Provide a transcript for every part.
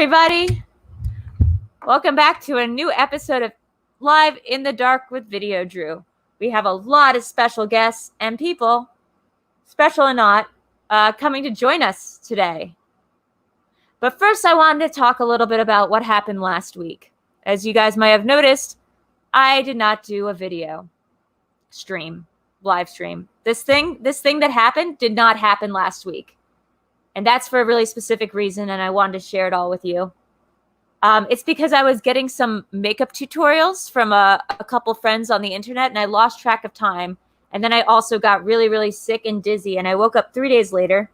everybody. Welcome back to a new episode of Live in the Dark with Videodrew. We have a lot of special guests and people, special or not, coming to join us today. But first, I wanted to talk a little bit about what happened last week. As you guys might have noticed, I did not do a video live stream. This thing that happened did not happen last week. And that's for a really specific reason, and I wanted to share it all with you. It's because I was getting some makeup tutorials from a couple friends on the internet, and I lost track of time. And then I also got really, really sick and dizzy, and I woke up 3 days later,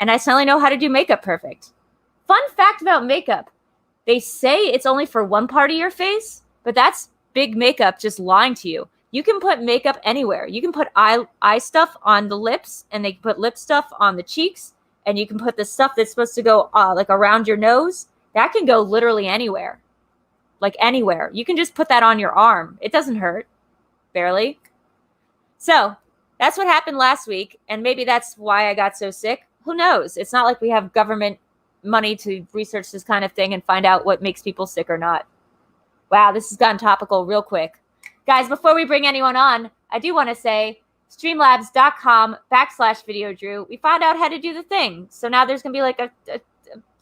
and I suddenly know how to do makeup perfect. Fun fact about makeup. They say it's only for one part of your face, but that's big makeup just lying to you. You can put makeup anywhere. You can put eye stuff on the lips, and they can put lip stuff on the cheeks. And you can put the stuff that's supposed to go like around your nose. That can go literally anywhere. Like anywhere. You can just put that on your arm. It doesn't hurt. Barely. So that's what happened last week. And maybe that's why I got so sick. Who knows? It's not like we have government money to research this kind of thing and find out what makes people sick or not. Wow, this has gotten topical real quick. Guys, before we bring anyone on, I do want to say streamlabs.com/Videodrew. We found out how to do the thing. So now there's going to be like a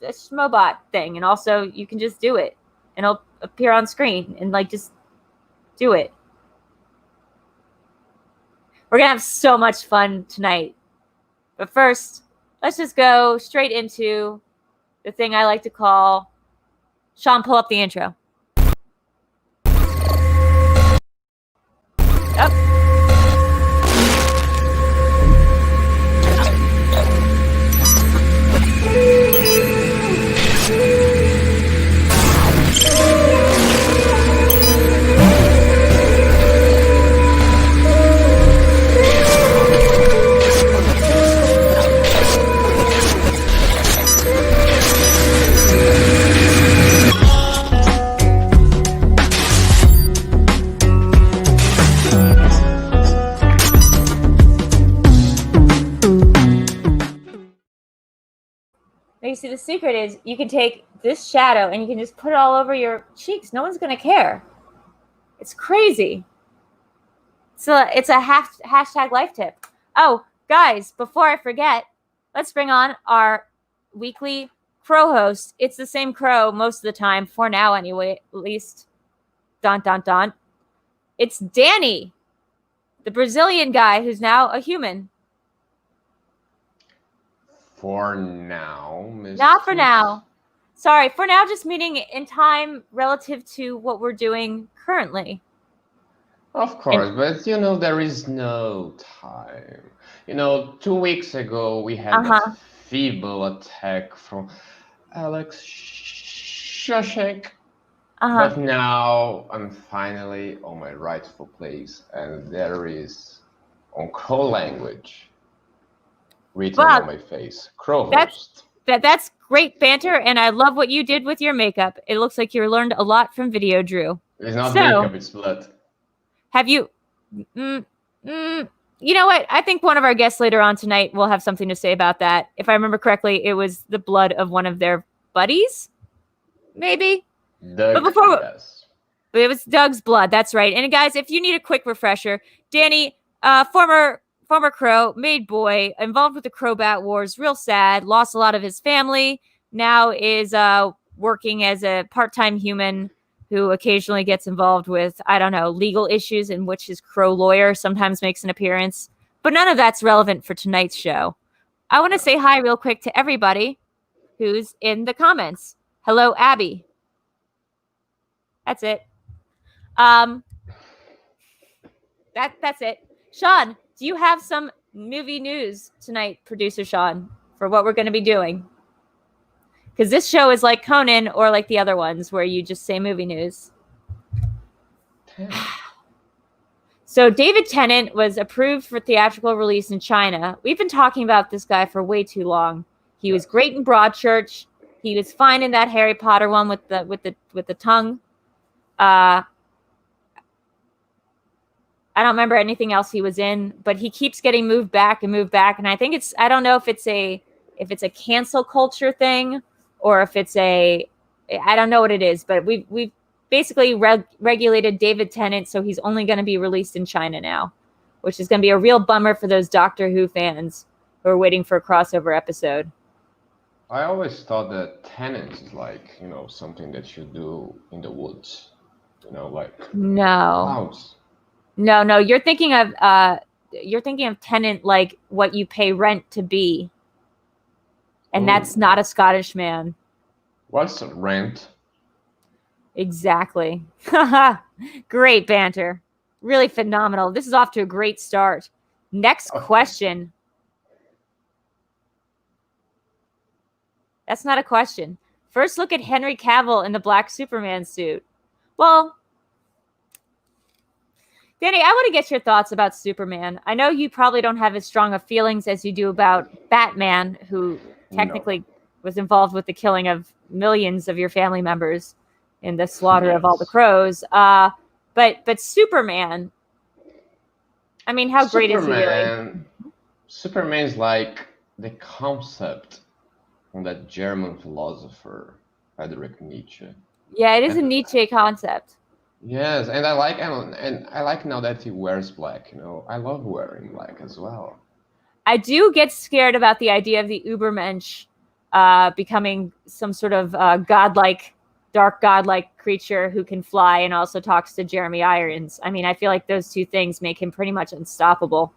Schmoebot thing. And also you can just do it. And it'll appear on screen. And like just do it. We're going to have so much fun tonight. But first, let's just go straight into the thing I like to call... Sean, pull up the intro. Up. You see, the secret is you can take this shadow and you can just put it all over your cheeks. No one's going to care. It's crazy. So it's a hashtag life tip. Oh, guys, before I forget, let's bring on our weekly crow host. It's the same crow most of the time, for now anyway, at least. Dun, dun, dun. It's Danny, the Brazilian guy who's now a human. For now, Ms. Not for now. Sorry, for now just meaning in time relative to what we're doing currently. Of course, but you know, there is no time. You know, 2 weeks ago we had that feeble attack from ﷺ. But now I'm finally on my rightful place, and there is on crow language written on my face. Crow host. That's great banter, and I love what you did with your makeup. It looks like you learned a lot from Videodrew. It's not makeup, it's blood. Have you... you know what? I think one of our guests later on tonight will have something to say about that. If I remember correctly, it was the blood of one of their buddies? Maybe? Doug, yes. But it was Doug's blood, that's right. And guys, if you need a quick refresher, Danny, former crow, made boy, involved with the Crowbat Wars, real sad, lost a lot of his family, now is working as a part-time human who occasionally gets involved with, I don't know, legal issues in which his crow lawyer sometimes makes an appearance. But none of that's relevant for tonight's show. I want to say hi real quick to everybody who's in the comments. Hello, Abby. That's it. That's it. Sean, do you have some movie news tonight, producer Sean, for what we're going to be doing? Because this show is like Conan or like the other ones where you just say movie news. So David Tennant was approved for theatrical release in China. We've been talking about this guy for way too long. He was great in Broadchurch. He was fine in that Harry Potter one with the tongue. I don't remember anything else he was in, but he keeps getting moved back. And I think I don't know if it's a cancel culture thing or if it's I don't know what it is, but we've basically regulated David Tennant, so he's only going to be released in China now, which is going to be a real bummer for those Doctor Who fans who are waiting for a crossover episode. I always thought that Tennant is like, something that you do in the woods, like clouds. No, you're thinking of Tennant like what you pay rent to be. And that's not a Scottish man. What's rent? Exactly. Great banter. Really phenomenal. This is off to a great start. Next question. That's not a question. First look at Henry Cavill in the black Superman suit. Well, Danny, I want to get your thoughts about Superman. I know you probably don't have as strong of feelings as you do about Batman, who technically was involved with the killing of millions of your family members in the slaughter of all the crows. But Superman, I mean, how great is he really? Superman's like the concept from that German philosopher, Friedrich Nietzsche. Yeah, it is a Nietzsche concept. Yes, and I like now that he wears black. I love wearing black as well. I do get scared about the idea of the Ubermensch becoming some sort of dark godlike creature who can fly and also talks to Jeremy Irons. I mean, I feel like those two things make him pretty much unstoppable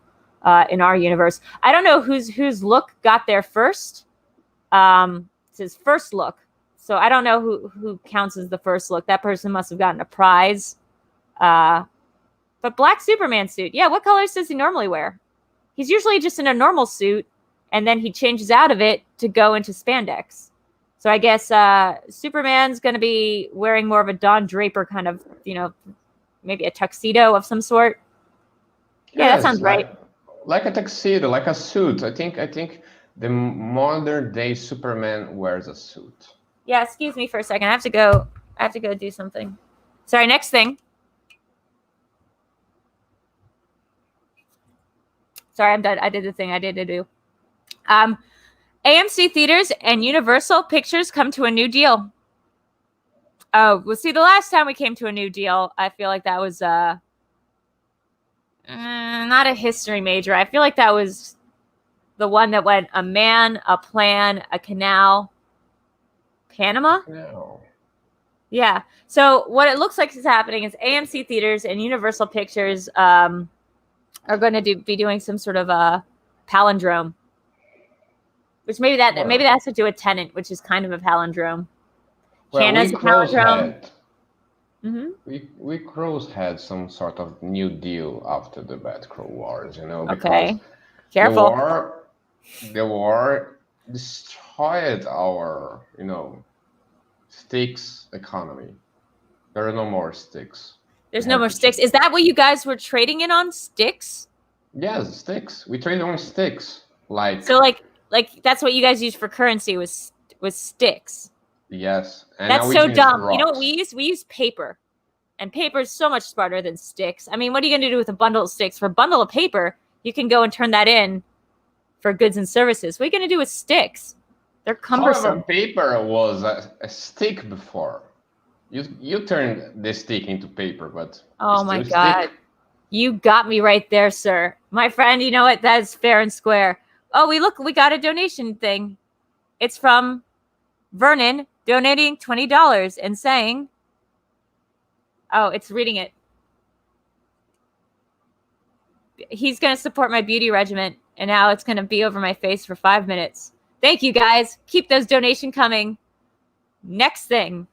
in our universe. I don't know whose look got there first. It's his first look. So I don't know who counts as the first look. That person must have gotten a prize. But black Superman suit. Yeah, what colors does he normally wear? He's usually just in a normal suit, and then he changes out of it to go into spandex. So I guess Superman's going to be wearing more of a Don Draper kind of, maybe a tuxedo of some sort. Yeah, that sounds right. Like a tuxedo, like a suit. I think the modern day Superman wears a suit. Yeah, excuse me for a second. I have to go do something. Sorry, next thing. Sorry, I'm done. I did the thing I did to do. AMC Theaters and Universal Pictures come to a new deal. Oh, well, see, the last time we came to a new deal, I feel like that was not a history major. I feel like that was the one that went a man, a plan, a canal, Panama? No. Yeah. So what it looks like is happening is AMC Theaters and Universal Pictures are going to be doing some sort of a palindrome, which maybe that has to do with Tenet, which is kind of a palindrome. Well, Hannah's a palindrome. We Crows had some sort of new deal after the Batcrow Wars, because okay. Careful. The war destroyed our, sticks economy. There are no more sticks. There's no more sticks. Is that what you guys were trading in on? Sticks? Yes, sticks. We trade on sticks. So that's what you guys use for currency was sticks. Yes. And that's so dumb. Rocks. You know what we use? We use paper. And paper is so much smarter than sticks. I mean, what are you going to do with a bundle of sticks? For a bundle of paper, you can go and turn that in for goods and services. What are you going to do with sticks? They're cumbersome. However, paper was a stick before. You turned the stick into paper, but oh my God. You got me right there, sir. My friend, you know what? That is fair and square. Oh, we got a donation thing. It's from Vernon donating $20 and saying, oh, it's reading it. He's going to support my beauty regimen, and now it's going to be over my face for 5 minutes. Thank you, guys. Keep those donations coming. Next thing.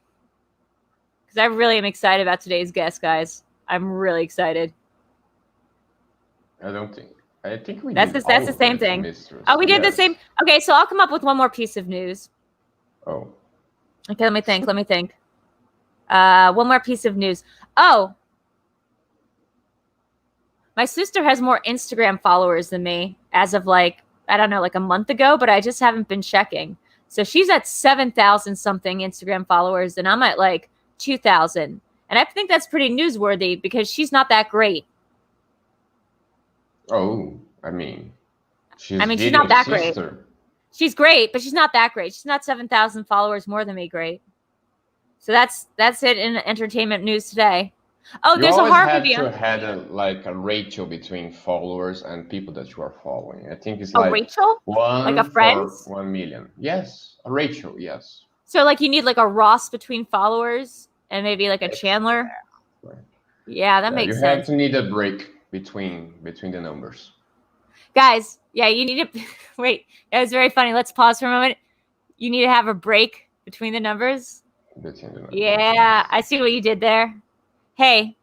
Because I really am excited about today's guest, guys. I'm really excited. I think we that's the same thing. Oh, we did the same. Okay, so I'll come up with one more piece of news. Oh. Okay, let me think. One more piece of news. Oh. My sister has more Instagram followers than me as of a month ago, but I just haven't been checking. So she's at 7,000 something Instagram followers, and I'm at 2,000. And I think that's pretty newsworthy because she's not that great. Oh, I mean, she's not that great. She's great, but she's not that great. She's not 7,000 followers more than me great. So that's it in entertainment news today. Oh, there's a horror video. You had a ratio between followers and people that you are following. I think it's a ratio? One like a friend? 1 million. Yes, a ratio, yes. So like you need like a Ross between followers and maybe like a Chandler? Yeah, that makes sense. You have to need a break between the numbers. Guys, yeah, you need to wait. That was very funny. Let's pause for a moment. You need to have a break between the numbers. Yeah, I see what you did there. Hey,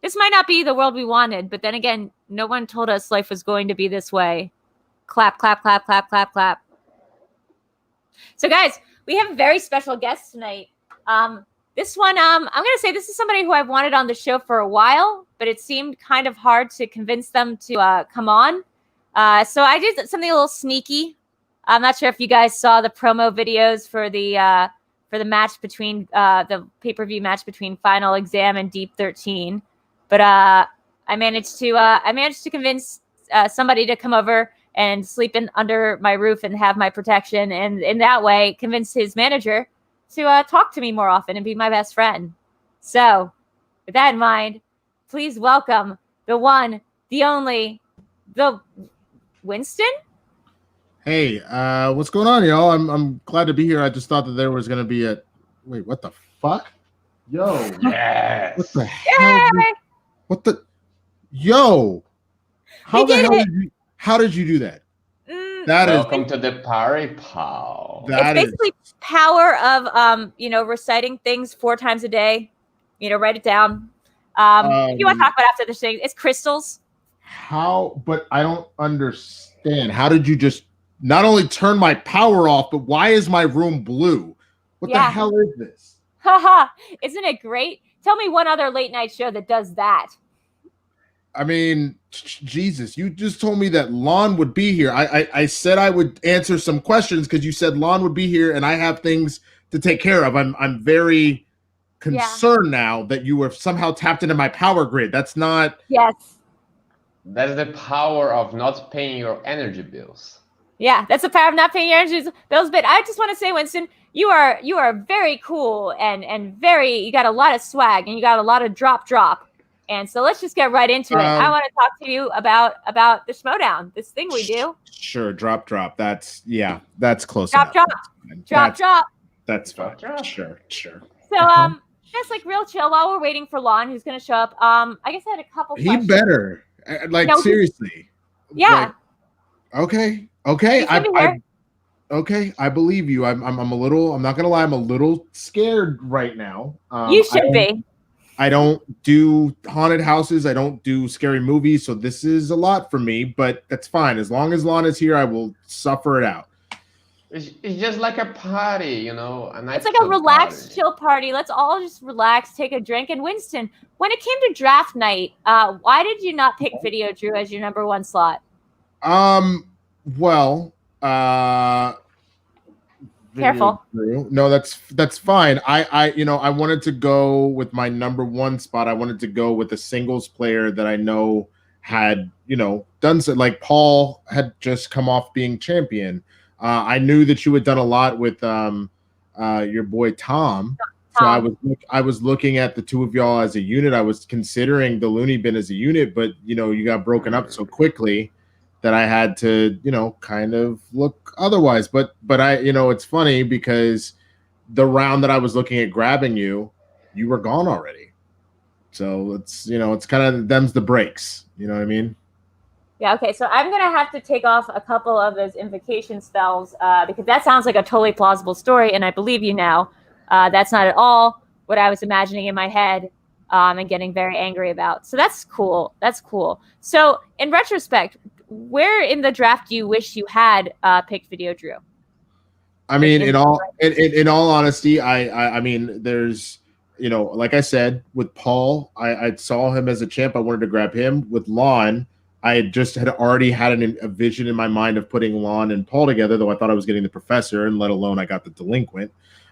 this might not be the world we wanted, but then again, no one told us life was going to be this way. Clap, clap, clap, clap, clap, clap. So guys, we have a very special guest tonight. This one, I'm going to say this is somebody who I've wanted on the show for a while, but it seemed kind of hard to convince them to come on. So I did something a little sneaky. I'm not sure if you guys saw the promo videos for the match between the pay-per-view match between Final Exam and Deep 13, but I managed to convince somebody to come over and sleep under my roof and have my protection, and in that way convince his manager to talk to me more often and be my best friend. So, with that in mind, please welcome the one, the only, the Winston. Hey, what's going on, y'all? I'm glad to be here. I just thought that there was gonna be a wait. What the fuck? Yo, yes. What the hell? What the? Yo, how the hell did you? How did you do that? Welcome to the party, pal. It's basically power of reciting things 4 times a day. Write it down. If you want to talk about after this thing, it's crystals. How? But I don't understand. How did you just not only turn my power off, but why is my room blue? What the hell is this? Haha, isn't it great? Tell me one other late night show that does that. I mean, Jesus, you just told me that Lon would be here. I said I would answer some questions because you said Lon would be here and I have things to take care of. I'm very concerned now that you were somehow tapped into my power grid. That's not... Yes. That's the power of not paying your energy bills. Yeah, that's the power of not paying your energy bills. But I just want to say, Winston, you are very cool and very, you got a lot of swag and you got a lot of drop. And so let's just get right into it. I want to talk to you about the Schmoedown, this thing we do. Sure, drop. That's close enough. Drop. That's fine. Sure. So just like real chill while we're waiting for Lon, who's going to show up. I guess I had a couple questions. He better. Seriously. Yeah. Okay. I believe you. I'm a little, I'm not going to lie, I'm a little scared right now. You should be. I don't do haunted houses. I don't do scary movies. So this is a lot for me, but that's fine. As long as Lon is here, I will suffer it out. It's just like a party, It's like a relaxed, chill party. Let's all just relax, take a drink. And Winston, when it came to draft night, why did you not pick Videodrew as your #1 slot? Well, careful. No, that's fine. I wanted to go with my #1 spot. I wanted to go with a singles player that I know had, done so. Like Paul had just come off being champion. I knew that you had done a lot with your boy Tom. So I was looking at the two of y'all as a unit. I was considering the Looney Bin as a unit, but you got broken up so quickly that I had to, kind of look otherwise. But I, it's funny because the round that I was looking at grabbing you were gone already. So it's, it's kind of them's the breaks. You know what I mean? Yeah, okay. So I'm going to have to take off a couple of those invocation spells because that sounds like a totally plausible story, and I believe you now. That's not at all what I was imagining in my head and getting very angry about. So that's cool. So in retrospect, where in the draft do you wish you had picked Videodrew? I mean, in all honesty, I mean, there's, like I said, with Paul, I saw him as a champ. I wanted to grab him. With Lon, I had already had a vision in my mind of putting Lon and Paul together, though I thought I was getting the professor, and let alone I got the delinquent.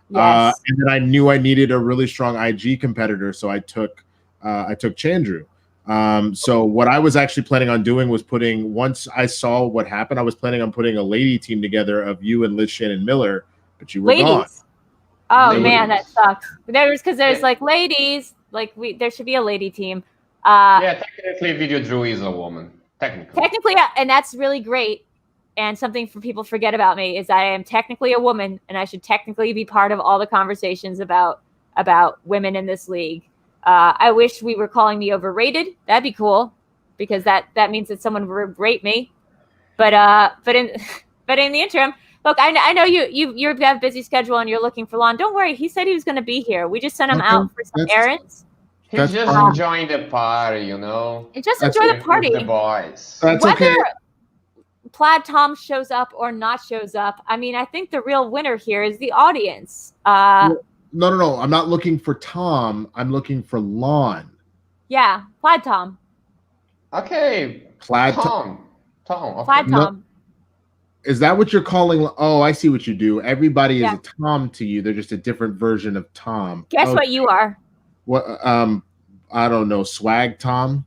Yes. And then I knew I needed a really strong IG competitor, so I took Chandru. So what I was actually planning on doing was once I saw what happened, I was planning on putting a lady team together of you and Liz Shannon Miller, but you were gone. Oh Ladies. man, that sucks. There's like ladies, like there should be a lady team. Yeah, technically Videodrew is a woman. Technically, yeah, and that's really great. And something for people to forget about me is I am technically a woman, and I should technically be part of all the conversations about women in this league. I wish we were calling me overrated. That'd be cool, because that means that someone would rate me. But in the interim, look, I know you have a busy schedule and you're looking for Lon. Don't worry, he said he was going to be here. We just sent him out for some errands. He's just enjoying the party, you know. And just enjoy the party. With the boys. That's Whether okay. Plaid Tom shows up or not shows up, I mean, I think the real winner here is the audience. No. I'm not looking for Tom. I'm looking for Lon. Yeah, Plaid Tom. Okay. Plaid Tom. Okay. Plaid Tom. Is that what you're calling? Oh, I see what you do. Everybody is a Tom to you. They're just a different version of Tom. Guess what you are? What? I don't know. Swag Tom?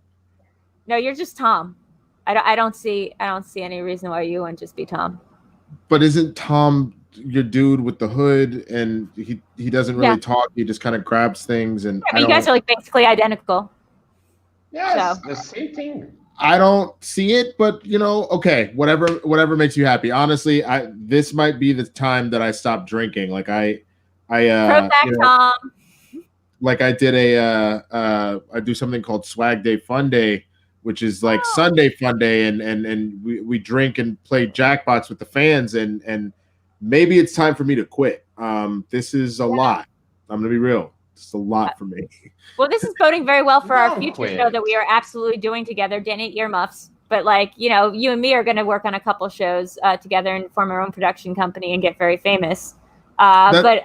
No, you're just Tom. I don't see any reason why you wouldn't just be Tom. But isn't Tom your dude with the hood, and he doesn't really talk? He just kind of grabs things, and you guys are like basically identical. Yes, the same thing. I don't see it, but okay, whatever makes you happy. Honestly, this might be the time that I stop drinking. Like I Tom. Like I did I do something called Swag Day Fun Day, which is like Sunday Fun Day, and we drink and play jackpots with the fans, and maybe it's time for me to quit. This is a lot. I'm gonna be real. It's a lot for me. Well, this is boding very well for our future show that we are absolutely doing together, Danny Earmuffs. But you and me are going to work on a couple shows together and form our own production company and get very famous. That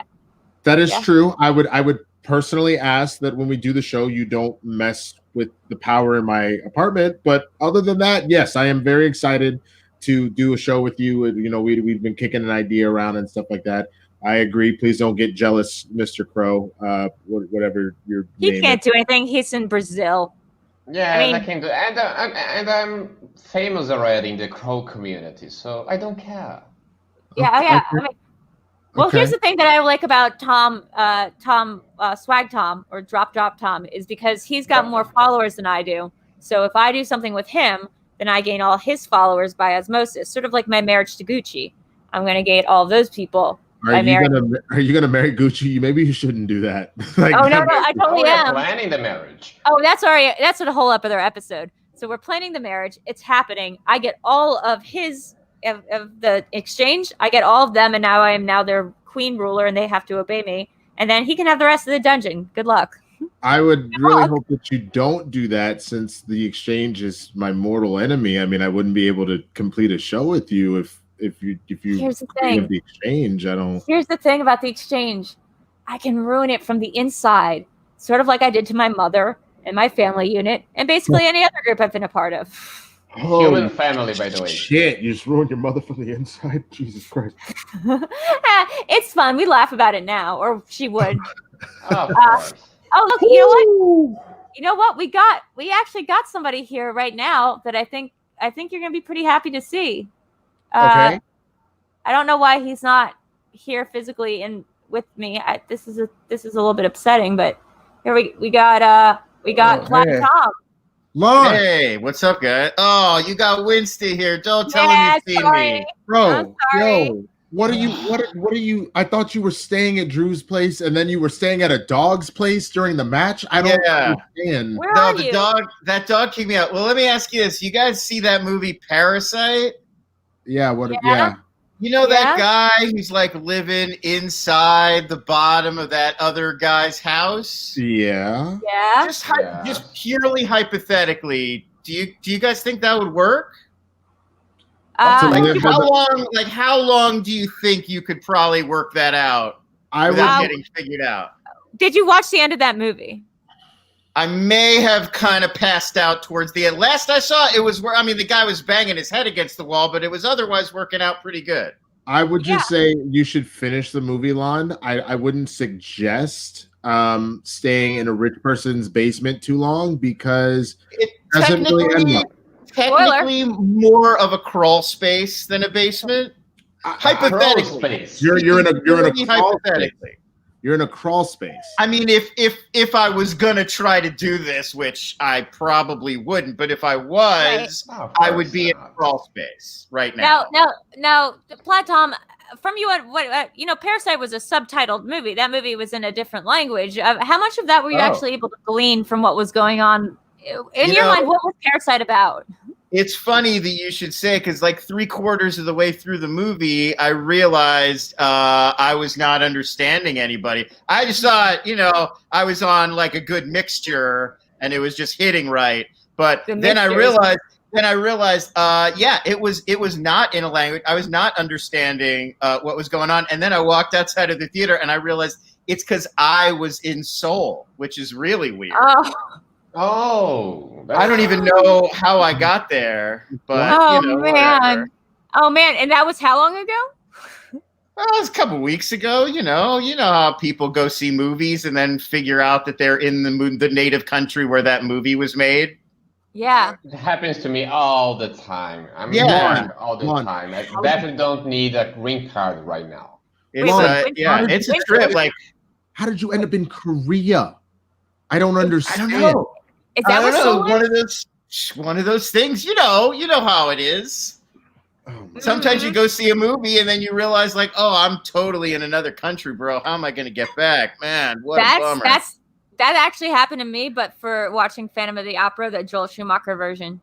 is true. I would personally ask that when we do the show, you don't mess with the power in my apartment. But other than that, yes, I am very excited to do a show with you. We've been kicking an idea around and stuff like that. I agree. Please don't get jealous, Mr. Crow. Whatever your name He can't do anything. He's in Brazil. Yeah, I can do. And I'm famous already in the Crow community, so I don't care. Yeah. Well, here's the thing that I like about Tom, Swag Tom, or Drop Tom, is because he's got more followers than I do. So if I do something with him, then I gain all his followers by osmosis, sort of like my marriage to Gucci. I'm going to gain all those people. Are you gonna marry Gucci? Maybe you shouldn't do that. No, I totally am. Planning the marriage. Oh, that's a whole other episode. So we're planning the marriage. It's happening. I get all of the exchange. I get all of them, and now I am their queen ruler, and they have to obey me. And then he can have the rest of the dungeon. Good luck. I would really hope that you don't do that, since the exchange is my mortal enemy. I mean, I wouldn't be able to complete a show with you if you Here's the thing. The exchange. Here's the thing about the exchange. I can ruin it from the inside, sort of like I did to my mother and my family unit, and basically any other group I've been a part of. Human family, by the way. Shit, you just ruined your mother from the inside. Jesus Christ. It's fun. We laugh about it now, or she would. Of course. Oh, look, you know what? You know what? We actually got somebody here right now that I think you're gonna be pretty happy to see. Okay. I don't know why he's not here physically and with me. This is a little bit upsetting, but here we got Plaid Tom. Lon. Hey, what's up, guys? Oh, you got Winston here. Don't tell him you've seen me, bro. Yo, what are you? I thought you were staying at Drew's place, and then you were staying at a dog's place during the match. I don't understand. Where are you? That dog kicked me out. Well, let me ask you this: you guys see that movie Parasite? Yeah, You know that guy who's like living inside the bottom of that other guy's house? Yeah. Yeah. Just purely hypothetically, do you guys think that would work? How long do you think you could probably work that out without getting figured out? Did you watch the end of that movie? I may have kind of passed out towards the end. Last I saw, it was where the guy was banging his head against the wall, but it was otherwise working out pretty good. I would just say you should finish the movie, Lon. I wouldn't suggest staying in a rich person's basement too long because it doesn't really end well. Technically more of a crawl space than a basement. Hypothetically, you're in a crawl space. Hypothetically. You're in a crawl space. I mean, if I was gonna try to do this, which I probably wouldn't, but if I was, I would be in a crawl space right now. Now, Plaid Tom, from you, Parasite was a subtitled movie. That movie was in a different language. How much of that were you actually able to glean from what was going on in your mind? What was Parasite about? It's funny that you should say, because like 3/4 of the way through the movie, I realized I was not understanding anybody. I just thought, I was on like a good mixture and it was just hitting right. But then I realized, it was not in a language. I was not understanding what was going on. And then I walked outside of the theater and I realized it's because I was in Seoul, which is really weird. Oh, I don't even know how I got there, but man, whatever. Oh man, and that was how long ago? Well, it was a couple weeks ago. You know how people go see movies and then figure out that they're in the native country where that movie was made. Yeah, it happens to me all the time. I mean, all the time. I definitely don't need a green card right now. It's a trip. Like, how did you end up in Korea? I don't understand. I don't know. Is that one of those things. You know how it is. Sometimes you go see a movie and then you realize, like, oh, I'm totally in another country, bro. How am I going to get back? Man, what a bummer. That actually happened to me, but for watching Phantom of the Opera, the Joel Schumacher version.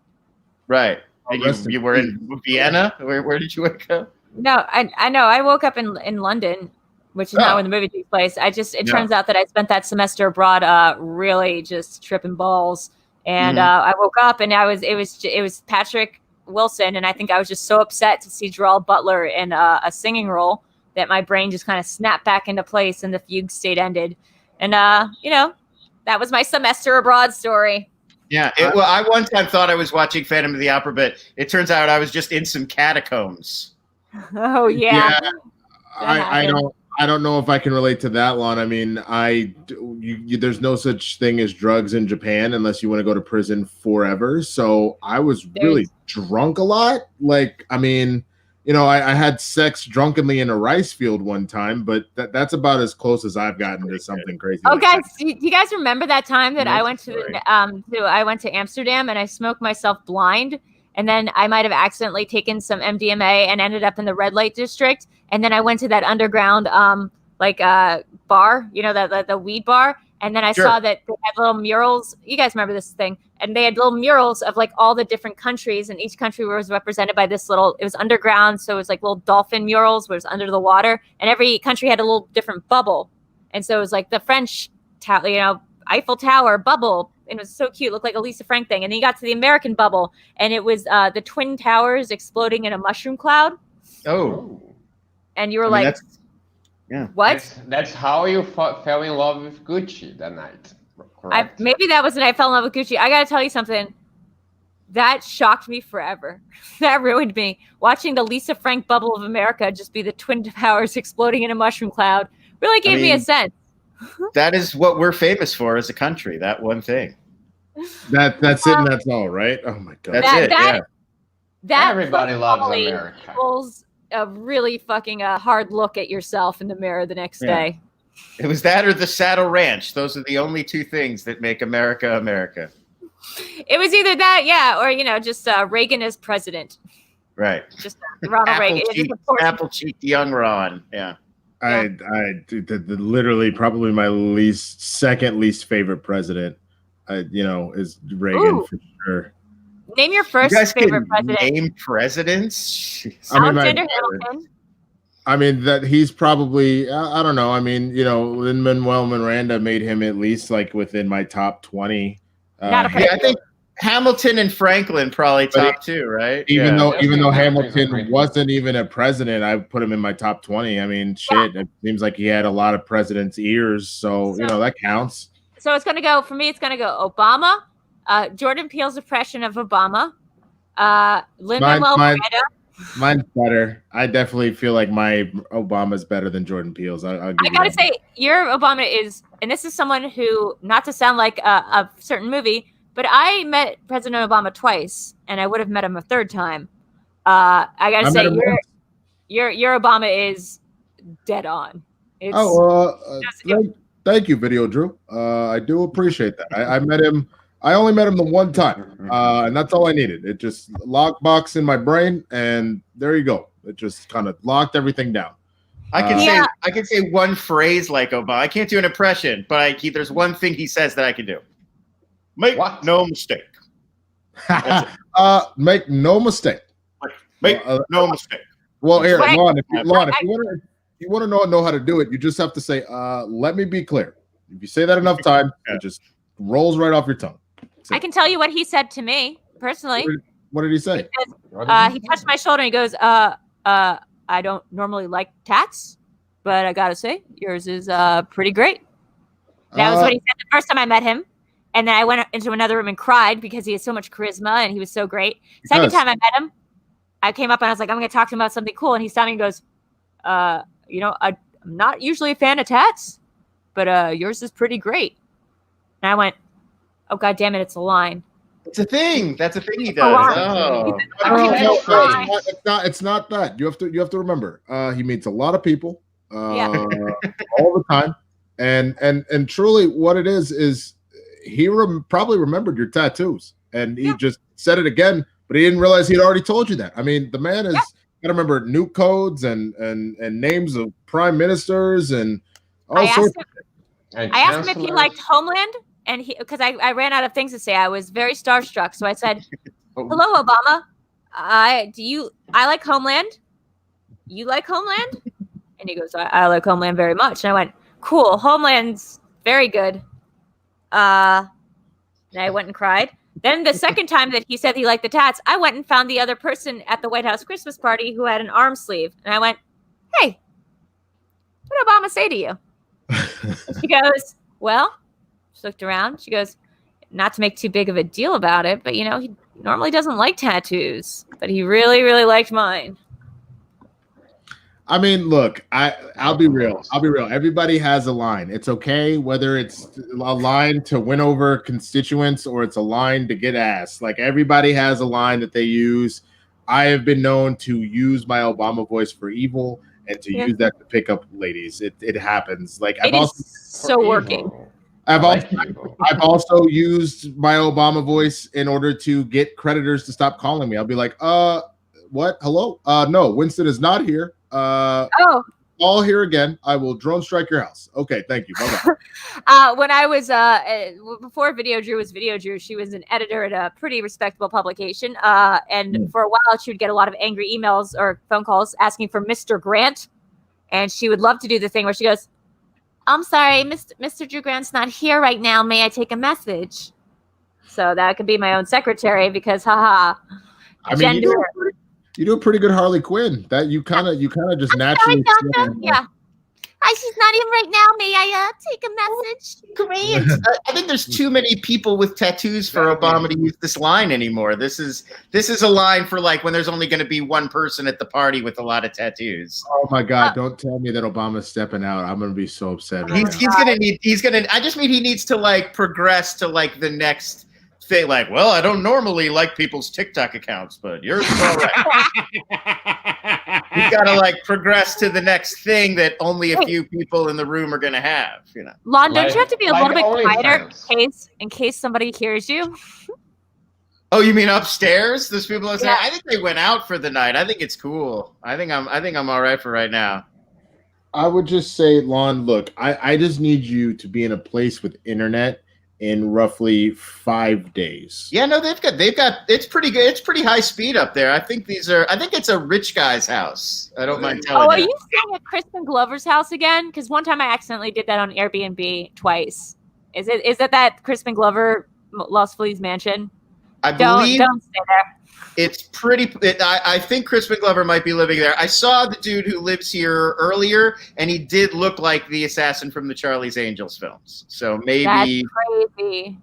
Right. And you were in Vienna? Where did you wake up? No, I know. I woke up in London, which is not when the movie takes place. It turns out that I spent that semester abroad really just tripping balls. And I woke up and it was Patrick Wilson, and I think I was just so upset to see Gerald Butler in a singing role that my brain just kind of snapped back into place and the fugue state ended. And that was my semester abroad story. Yeah, I one time thought I was watching Phantom of the Opera, but it turns out I was just in some catacombs. Oh yeah. I don't know if I can relate to that one. I mean, there's no such thing as drugs in Japan unless you want to go to prison forever. So I was really drunk a lot. Like, I mean, I had sex drunkenly in a rice field one time, but that's about as close as I've gotten to something crazy. Oh, guys, do you guys remember that time that I went to Amsterdam and I smoked myself blind? And then I might have accidentally taken some MDMA and ended up in the red light district. And then I went to that underground bar, the weed bar. And then I saw that they had little murals. You guys remember this thing? And they had little murals of like all the different countries, and each country was represented by this it was underground. So it was like little dolphin murals where it was under the water, and every country had a little different bubble. And so it was like the French, Eiffel Tower bubble. And it was so cute. It looked like a Lisa Frank thing. And then you got to the American bubble, and it was the Twin Towers exploding in a mushroom cloud. Oh. And you were what? That's how you fell in love with Gucci that night. Maybe that was when I fell in love with Gucci. I got to tell you something. That shocked me forever. That ruined me. Watching the Lisa Frank bubble of America just be the Twin Towers exploding in a mushroom cloud really gave me a sense. That is what we're famous for as a country. That one thing. That's it, and that's all, right? Oh my god. That everybody loves America. Equals a really fucking hard look at yourself in the mirror the next day. It was that or the Saddle Ranch. Those are the only two things that make America America. It was either that, or just Reagan as president. Right. Just Ronald Reagan. Apple-cheeked young Ron. Yeah. I literally probably my second least favorite president. Is Reagan for sure. Name your first favorite president. Name presidents. Alexander Hamilton. I mean that he's probably I don't know. I mean, Lin-Manuel Miranda made him at least like within my top 20. I think Hamilton and Franklin probably top 2, right? Even though Hamilton wasn't even a president, I put him in my top 20. I mean, shit, it seems like he had a lot of president's ears, so that counts. So it's gonna go Obama, Jordan Peele's impression of Obama, Lin-Manuel Miranda. Mine's better. I definitely feel like my Obama's better than Jordan Peele's. I gotta say, your Obama is, and this is someone who, not to sound like a certain movie, but I met President Obama twice, and I would have met him a third time. I gotta say, your Obama is dead on. It's, thank you, Videodrew. I do appreciate that. I met him. I only met him the one time, and that's all I needed. It just lockbox in my brain, and there you go. It just kind of locked everything down. I can say one phrase like Obama. I can't do an impression, but there's one thing he says that I can do. Make no mistake. Make no mistake. Make no mistake. Well, Aaron, Lon, if you want to know how to do it, you just have to say, let me be clear. If you say that enough times, it just rolls right off your tongue. I can tell you what he said to me personally. What did he say? He touched my shoulder and he goes, I don't normally like tats, but I gotta say, yours is pretty great. That was what he said the first time I met him. And then I went into another room and cried because he has so much charisma and he was so great. Second time I met him, I came up and I was like, I'm going to talk to him about something cool. And he saw me and goes, I'm not usually a fan of tats, but yours is pretty great. And I went, oh, God damn it, it's a line. It's a thing. That's a thing he does. It's not that. You have to remember. He meets a lot of people all the time. And truly what it is he probably remembered your tattoos and he just said it again, but he didn't realize he'd already told you that. I mean, the man is got to remember nuke codes and names of prime ministers and all sorts of things. I asked him if he liked Homeland, and because I ran out of things to say. I was very starstruck, so I said, "Hello, Obama. I like Homeland. You like Homeland?" And he goes, "I like Homeland very much." And I went, "Cool. Homeland's very good." And I went and cried. Then the second time that he said he liked the tats, I went and found the other person at the White House Christmas party who had an arm sleeve. And I went, "Hey, what did Obama say to you?" And she goes, "Well," she looked around. She goes, "Not to make too big of a deal about it, but, he normally doesn't like tattoos, but he really, really liked mine." I mean, look, I'll be real. Everybody has a line. It's okay whether it's a line to win over constituents or it's a line to get ass. Like, everybody has a line that they use. I have been known to use my Obama voice for evil and to use that to pick up ladies. It happens. Like, I've also used my Obama voice in order to get creditors to stop calling me. I'll be like, what? Hello? No, Winston is not here. All here again. I will drone strike your house. Okay, thank you. Bye-bye. When I was before Videodrew was Videodrew, she was an editor at a pretty respectable publication. And for a while, she would get a lot of angry emails or phone calls asking for Mr. Grant, and she would love to do the thing where she goes, "I'm sorry, Mr. Drew Grant's not here right now. May I take a message?" So that could be my own secretary because, haha. I mean, you do a pretty good Harley Quinn. That you kind of just naturally. Yeah. Hi, she's not in right now. May I take a message? Great. I think there's too many people with tattoos for Obama to use this line anymore. This is a line for like when there's only going to be one person at the party with a lot of tattoos. Oh my God! Don't tell me that Obama's stepping out. I'm going to be so upset. I just mean he needs to like progress to like the next thing. Like, well, I don't normally like people's TikTok accounts, but yours is all right. He's got to like progress to the next thing that only a few people in the room are going to have. Lon, don't you have to be a little bit quieter in case somebody hears you? Oh, you mean upstairs? There's people upstairs. I think they went out for the night. I think it's cool. I think I'm all right for right now. I would just say, Lon, look, I just need you to be in a place with internet in roughly 5 days. Yeah, no, they've got it's pretty good. It's pretty high speed up there. I think it's a rich guy's house. I don't mind telling you. Oh, are you staying at Crispin Glover's house again? Because one time I accidentally did that on Airbnb twice. Is it that Crispin Glover Lost Fleas mansion? I believe don't stay there. It's pretty. I think Crispin Glover might be living there. I saw the dude who lives here earlier, and he did look like the assassin from the Charlie's Angels films. So maybe that's crazy.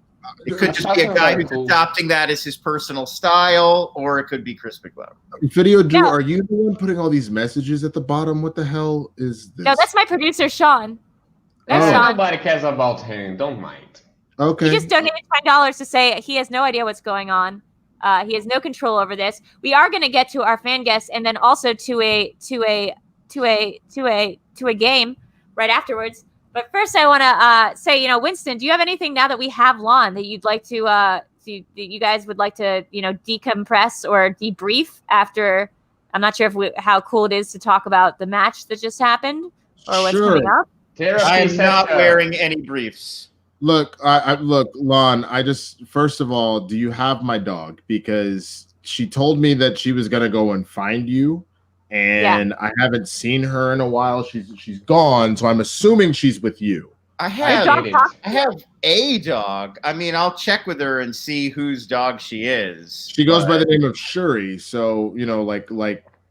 It could just be a guy who's adopting that as his personal style, or it could be Chris McLeod. Videodrew, are you the one putting all these messages at the bottom? What the hell is this? No, that's my producer, Sean. Nobody cares about him. Don't mind. Okay. He just donated $20 to say he has no idea what's going on. He has no control over this. We are going to get to our fan guests and then also to a game right afterwards. But first, I want to say, Winston, do you have anything now that we have Lon that you'd like to, that you guys would like to, decompress or debrief after? I'm not sure how cool it is to talk about the match that just happened or what's coming up. I'm not wearing any briefs. Look, look, Lon, first of all, do you have my dog? Because she told me that she was going to go and find you. And I haven't seen her in a while. She's gone, so I'm assuming she's with you. I have a dog. I mean, I'll check with her and see whose dog she is. She goes by the name of Shuri, so like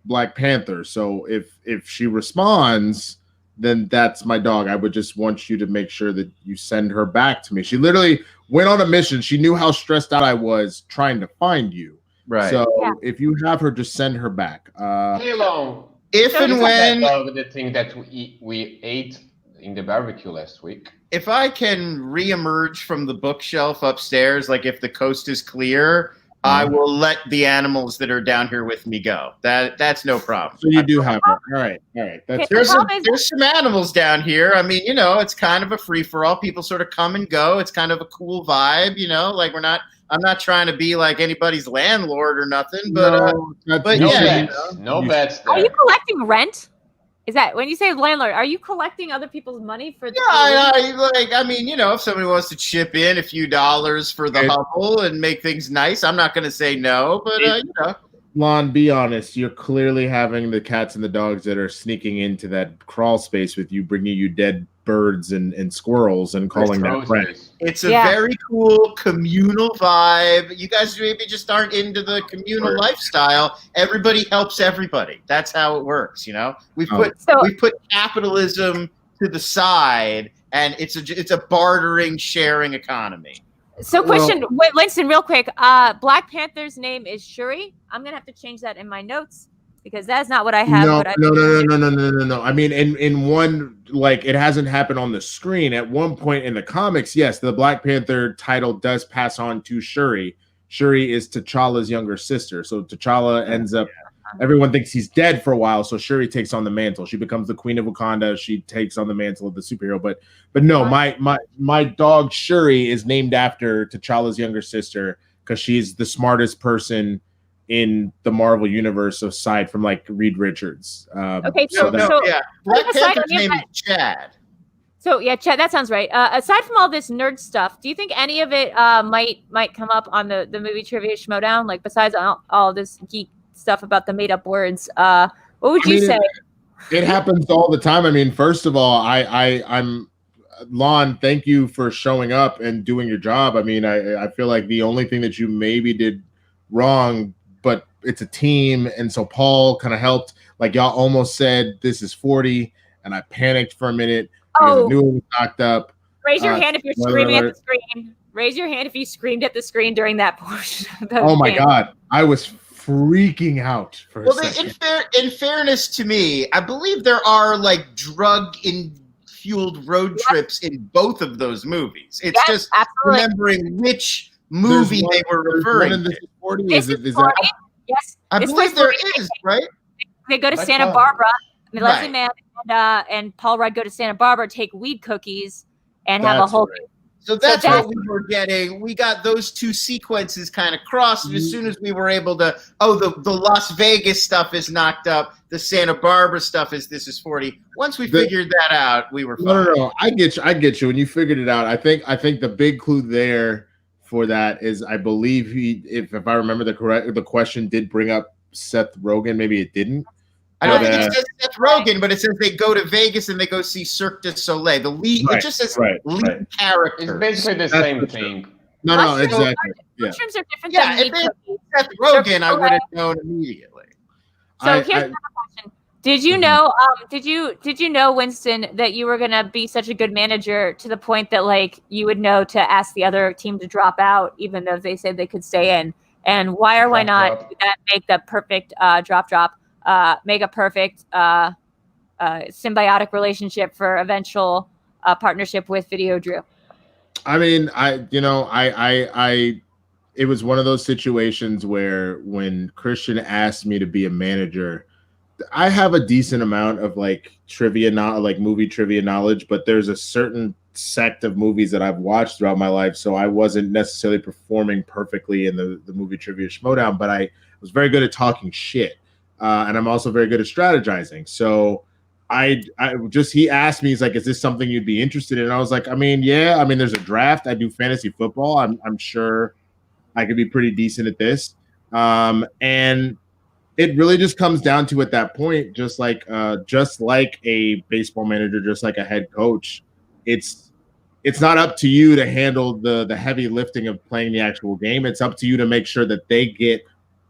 Black Panther. So if she responds, then that's my dog. I would just want you to make sure that you send her back to me. She literally went on a mission. She knew how stressed out I was trying to find you. Right. So if you have her, just send her back. Hey, Long. If and when the thing that we ate in the barbecue last week. If I can reemerge from the bookshelf upstairs, like if the coast is clear, I will let the animals that are down here with me go. That's no problem. So you do have her. All right. There's some animals down here. I mean, it's kind of a free for all. People sort of come and go. It's kind of a cool vibe, like I'm not trying to be like anybody's landlord or nothing, but no bets there. Are you collecting rent? Is that when you say landlord? Are you collecting other people's money for? If somebody wants to chip in a few dollars for the hubble and make things nice, I'm not going to say no. But Lon, be honest. You're clearly having the cats and the dogs that are sneaking into that crawl space with you, bringing you dead birds and squirrels and calling that friends. It's a very cool communal vibe. You guys maybe just aren't into the communal lifestyle. Everybody helps everybody. That's how it works. We've put capitalism to the side, and it's a bartering, sharing economy. So, question, Winston, real quick. Black Panther's name is Shuri. I'm gonna have to change that in my notes, because that's not what I have. No. I mean, in one, it hasn't happened on the screen. At one point in the comics, yes, the Black Panther title does pass on to Shuri. Shuri is T'Challa's younger sister. So T'Challa ends up, everyone thinks he's dead for a while. So Shuri takes on the mantle. She becomes the Queen of Wakanda. She takes on the mantle of the superhero. But no, my dog Shuri is named after T'Challa's younger sister because she's the smartest person in the Marvel universe, aside from Reed Richards. Black Panther's name is Chad. So Chad, that sounds right. Aside from all this nerd stuff, do you think any of it might come up on the movie trivia Schmoedown? Besides all this geek stuff about the made up words, what would you say? It happens all the time. I mean, first of all, I'm Lon, thank you for showing up and doing your job. I mean, I feel like the only thing that you maybe did wrong, but it's a team, and so Paul kind of helped. Y'all almost said this is 40, and I panicked for a minute because I knew it was knocked up. Raise your hand if you're screaming at the screen. Raise your hand if you screamed at the screen during that portion. Oh my God, I was freaking out for a second. In fairness to me, I believe there are drug-fueled road trips in both of those movies. It's just remembering which movie they were referring to. Yes, I believe there is, right? They go to Santa Barbara. Leslie Mann and Paul Rudd go to Santa Barbara, take weed cookies, and have a whole. So that's what we were getting. We got those two sequences kind of crossed, and as soon as we were able to, the Las Vegas stuff is knocked up. The Santa Barbara stuff is this is 40. Once we figured that out, we were fine. No. I get you. When you figured it out, I think the big clue there for that is, I believe if I remember the question did bring up Seth Rogen. Maybe it didn't. I don't think it says Seth Rogen, but it says they go to Vegas and they go see Cirque du Soleil. The lead, it just says lead character. It's basically the same thing. No, exactly. Mushrooms are different than meat cookies. Seth Rogen, I would have known immediately. So here's another question. Did you know? Did you know, Winston, that you were gonna be such a good manager to the point that like you would know to ask the other team to drop out, even though they said they could stay in? And why or why not that make the perfect drop, make a perfect symbiotic relationship for eventual partnership with Videodrew? I mean, it was one of those situations where when Christian asked me to be a manager, I have a decent amount of like movie trivia knowledge, but there's a certain sect of movies that I've watched throughout my life, so I wasn't necessarily performing perfectly in the movie trivia Schmoedown, but I was very good at talking shit, and I'm also very good at strategizing. So he asked me, he's like, "Is this something you'd be interested in?" And I was like, "I mean, yeah. I mean, there's a draft. I do fantasy football. I'm sure I could be pretty decent at this." And it really just comes down to, at that point, just like a baseball manager, just like a head coach, it's not up to you to handle the heavy lifting of playing the actual game. It's up to you to make sure that they get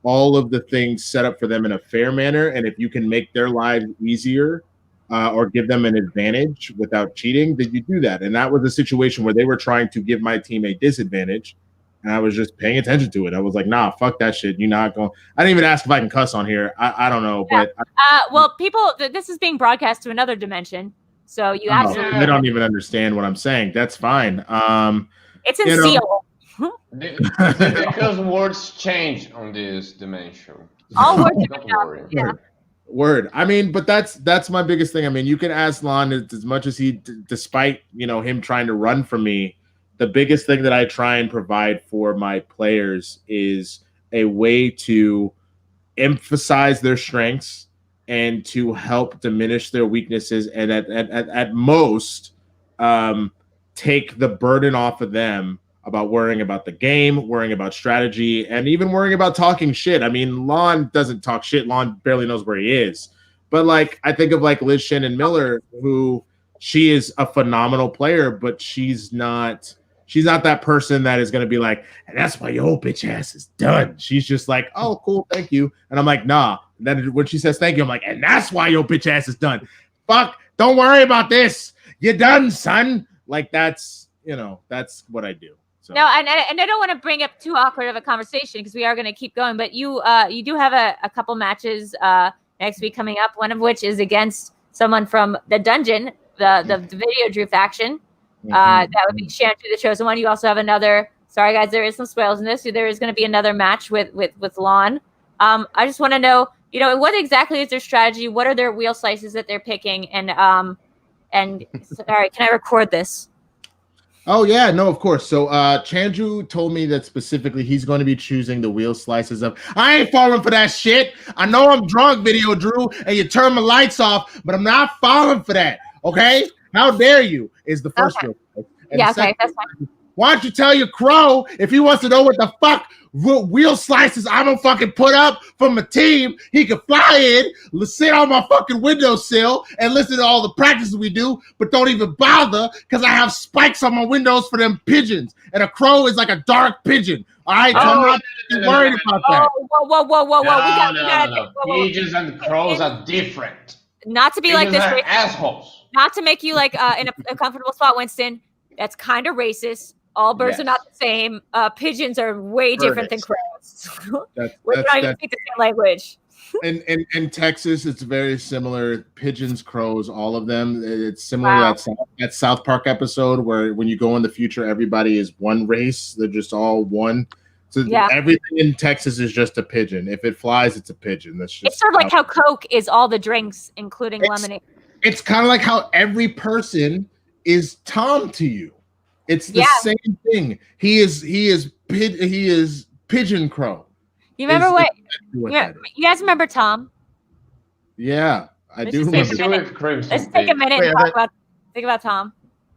all of the things set up for them in a fair manner. And if you can make their lives easier or give them an advantage without cheating, then you do that. And that was a situation where they were trying to give my team a disadvantage. And I was just paying attention to it. I was like, nah, fuck that shit. You're not going. I didn't even ask if I can cuss on here. I don't know. Yeah. But well, people, this is being broadcast to another dimension. So you absolutely. They don't even understand what I'm saying. That's fine. It's in seal. Because words change on this dimension. All words don't worry. Yeah. Word. I mean, but that's my biggest thing. I mean, you can ask Lon as much as despite him trying to run from me. The biggest thing that I try and provide for my players is a way to emphasize their strengths and to help diminish their weaknesses, and at most take the burden off of them about worrying about the game, worrying about strategy, and even worrying about talking shit. I mean, Lon doesn't talk shit. Lon barely knows where he is. But like, I think of like Liz Shannon Miller, who she is a phenomenal player, but she's not that person that is going to be like, and that's why your old bitch ass is done. She's just like, oh, cool, thank you. And I'm like, nah. And then when she says thank you, I'm like, and that's why your bitch ass is done. Fuck, don't worry about this. You're done, son. Like, that's what I do. So. No, and I don't want to bring up too awkward of a conversation because we are going to keep going. But you do have a couple matches next week coming up, one of which is against someone from the dungeon, the Videodrew faction. That would be Shantu, the Chosen One. You also have another. Sorry, guys, there is some spoils in this. So there is going to be another match with Lon. I just want to know, what exactly is their strategy? What are their wheel slices that they're picking? And sorry, can I record this? Oh yeah, no, of course. So Chandru told me that specifically he's going to be choosing the wheel slices of. I ain't falling for that shit. I know I'm drunk, Videodrew, and you turn my lights off, but I'm not falling for that. Okay. How dare you? Is the first one. Yeah, okay, that's fine. Why don't you tell your crow if he wants to know what the fuck wheel slices I'm gonna fucking put up for my team? He can fly in, sit on my fucking windowsill, and listen to all the practices we do, but don't even bother because I have spikes on my windows for them pigeons, and a crow is like a dark pigeon. All right, so I'm not worried about that. Whoa. Pigeons and crows are different. Not to be like this, assholes. Not to make you like in a comfortable spot, Winston. That's kind of racist. All birds are not the same. Pigeons are way different than crows. We don't even speak the same language. In Texas, it's very similar. Pigeons, crows, all of them. It's similar to that South Park episode where when you go in the future, everybody is one race. They're just all one. So everything in Texas is just a pigeon. If it flies, it's a pigeon. That's just. It's sort of like how Coke is all the drinks, including lemonade. It's kind of like how every person is Tom to you. It's the same thing. He is pigeon crow. You remember you guys remember Tom? Yeah, I do remember. Let's take a minute and think about Tom.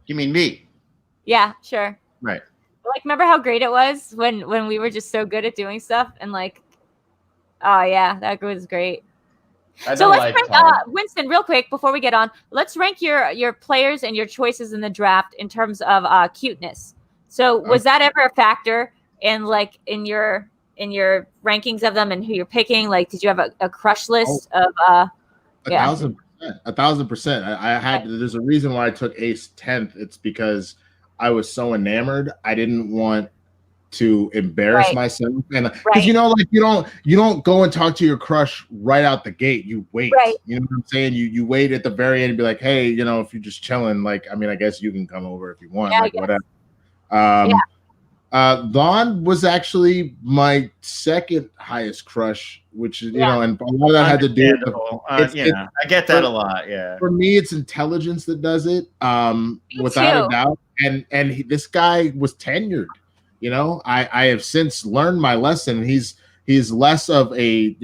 You mean me? Yeah, sure. Right. Like, remember how great it was when we were just so good at doing stuff and like, oh yeah, that was great. So let's rank Winston real quick before we get on. Let's rank your players and your choices in the draft in terms of cuteness. So was that ever a factor in your rankings of them and who you're picking? Like, did you have a crush list of 1,000%. 1,000%. I had. There's a reason why I took ace 10th. It's because I was so enamored. I didn't want to embarrass myself, and because like you don't go and talk to your crush right out the gate. You wait. You know what I'm saying? You wait at the very end and be like, hey, if you're just chilling, like, I mean, I guess you can come over if you want, like whatever. Vaughn was actually my second highest crush, which is and a lot of that had to do with I get that a lot. Yeah, for me, it's intelligence that does it, without a doubt. And this guy was tenured. I have since learned my lesson. He's less of a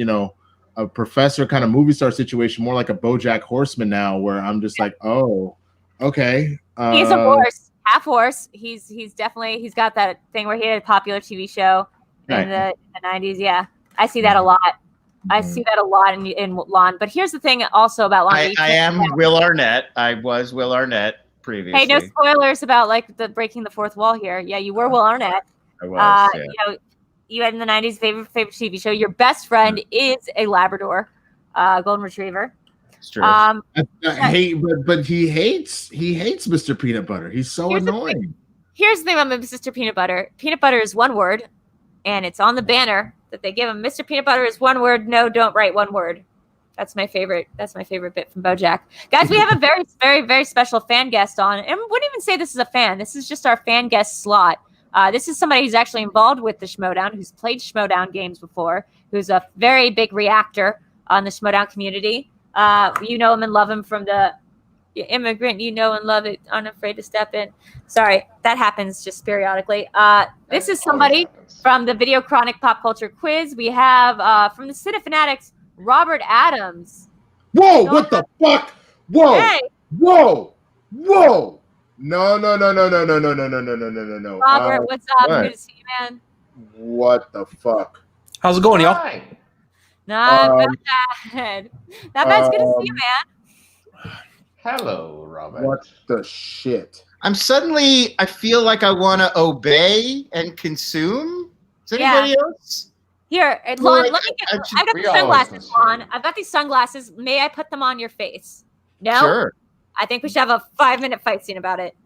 a professor kind of movie star situation, more like a BoJack Horseman now, where I'm just like, oh, okay. He's a horse, half horse. He's got that thing where he had a popular TV show in the 90s. Yeah, I see that a lot. I see that a lot in Lon. But here's the thing also about Lon. I am Will Arnett. I was Will Arnett previously. Hey, no spoilers about like the breaking the fourth wall here. Yeah, you were Will Arnett. I was. You had in the 90s favorite TV show. Your best friend is a Labrador, golden retriever. It's true. But he hates Mr. Peanut Butter. He's so annoying. Here's the thing about Mr. Peanut Butter. Peanut butter is one word, and it's on the banner that they give him. Mr. Peanut Butter is one word. No, don't write one word. That's my favorite bit from BoJack. Guys, we have a very, very, very special fan guest on, and we wouldn't even say this is a fan. This is just our fan guest slot. This is somebody who's actually involved with the Schmoedown, who's played Schmoedown games before, who's a very big reactor on the Schmoedown community. You know him and love him from the Immigrant. You know and love it. Unafraid to step in. Sorry, that happens just periodically. This is somebody from the VideoChronic Pop Culture Quiz. We have from the Cinefanatics, Robert Adams. Whoa! What the fuck? Whoa! Hey. Whoa! No. Robert, what's up? Good to see you, man. What the fuck? How's it going, y'all? Not bad. Not bad. It's good to see you, man. Hello, Robert. What the shit? I feel like I want to obey and consume. Is anybody else? Here, Lon, let me get. I've got the sunglasses on. I've got these sunglasses. May I put them on your face? No. Sure. I think we should have a 5-minute fight scene about it.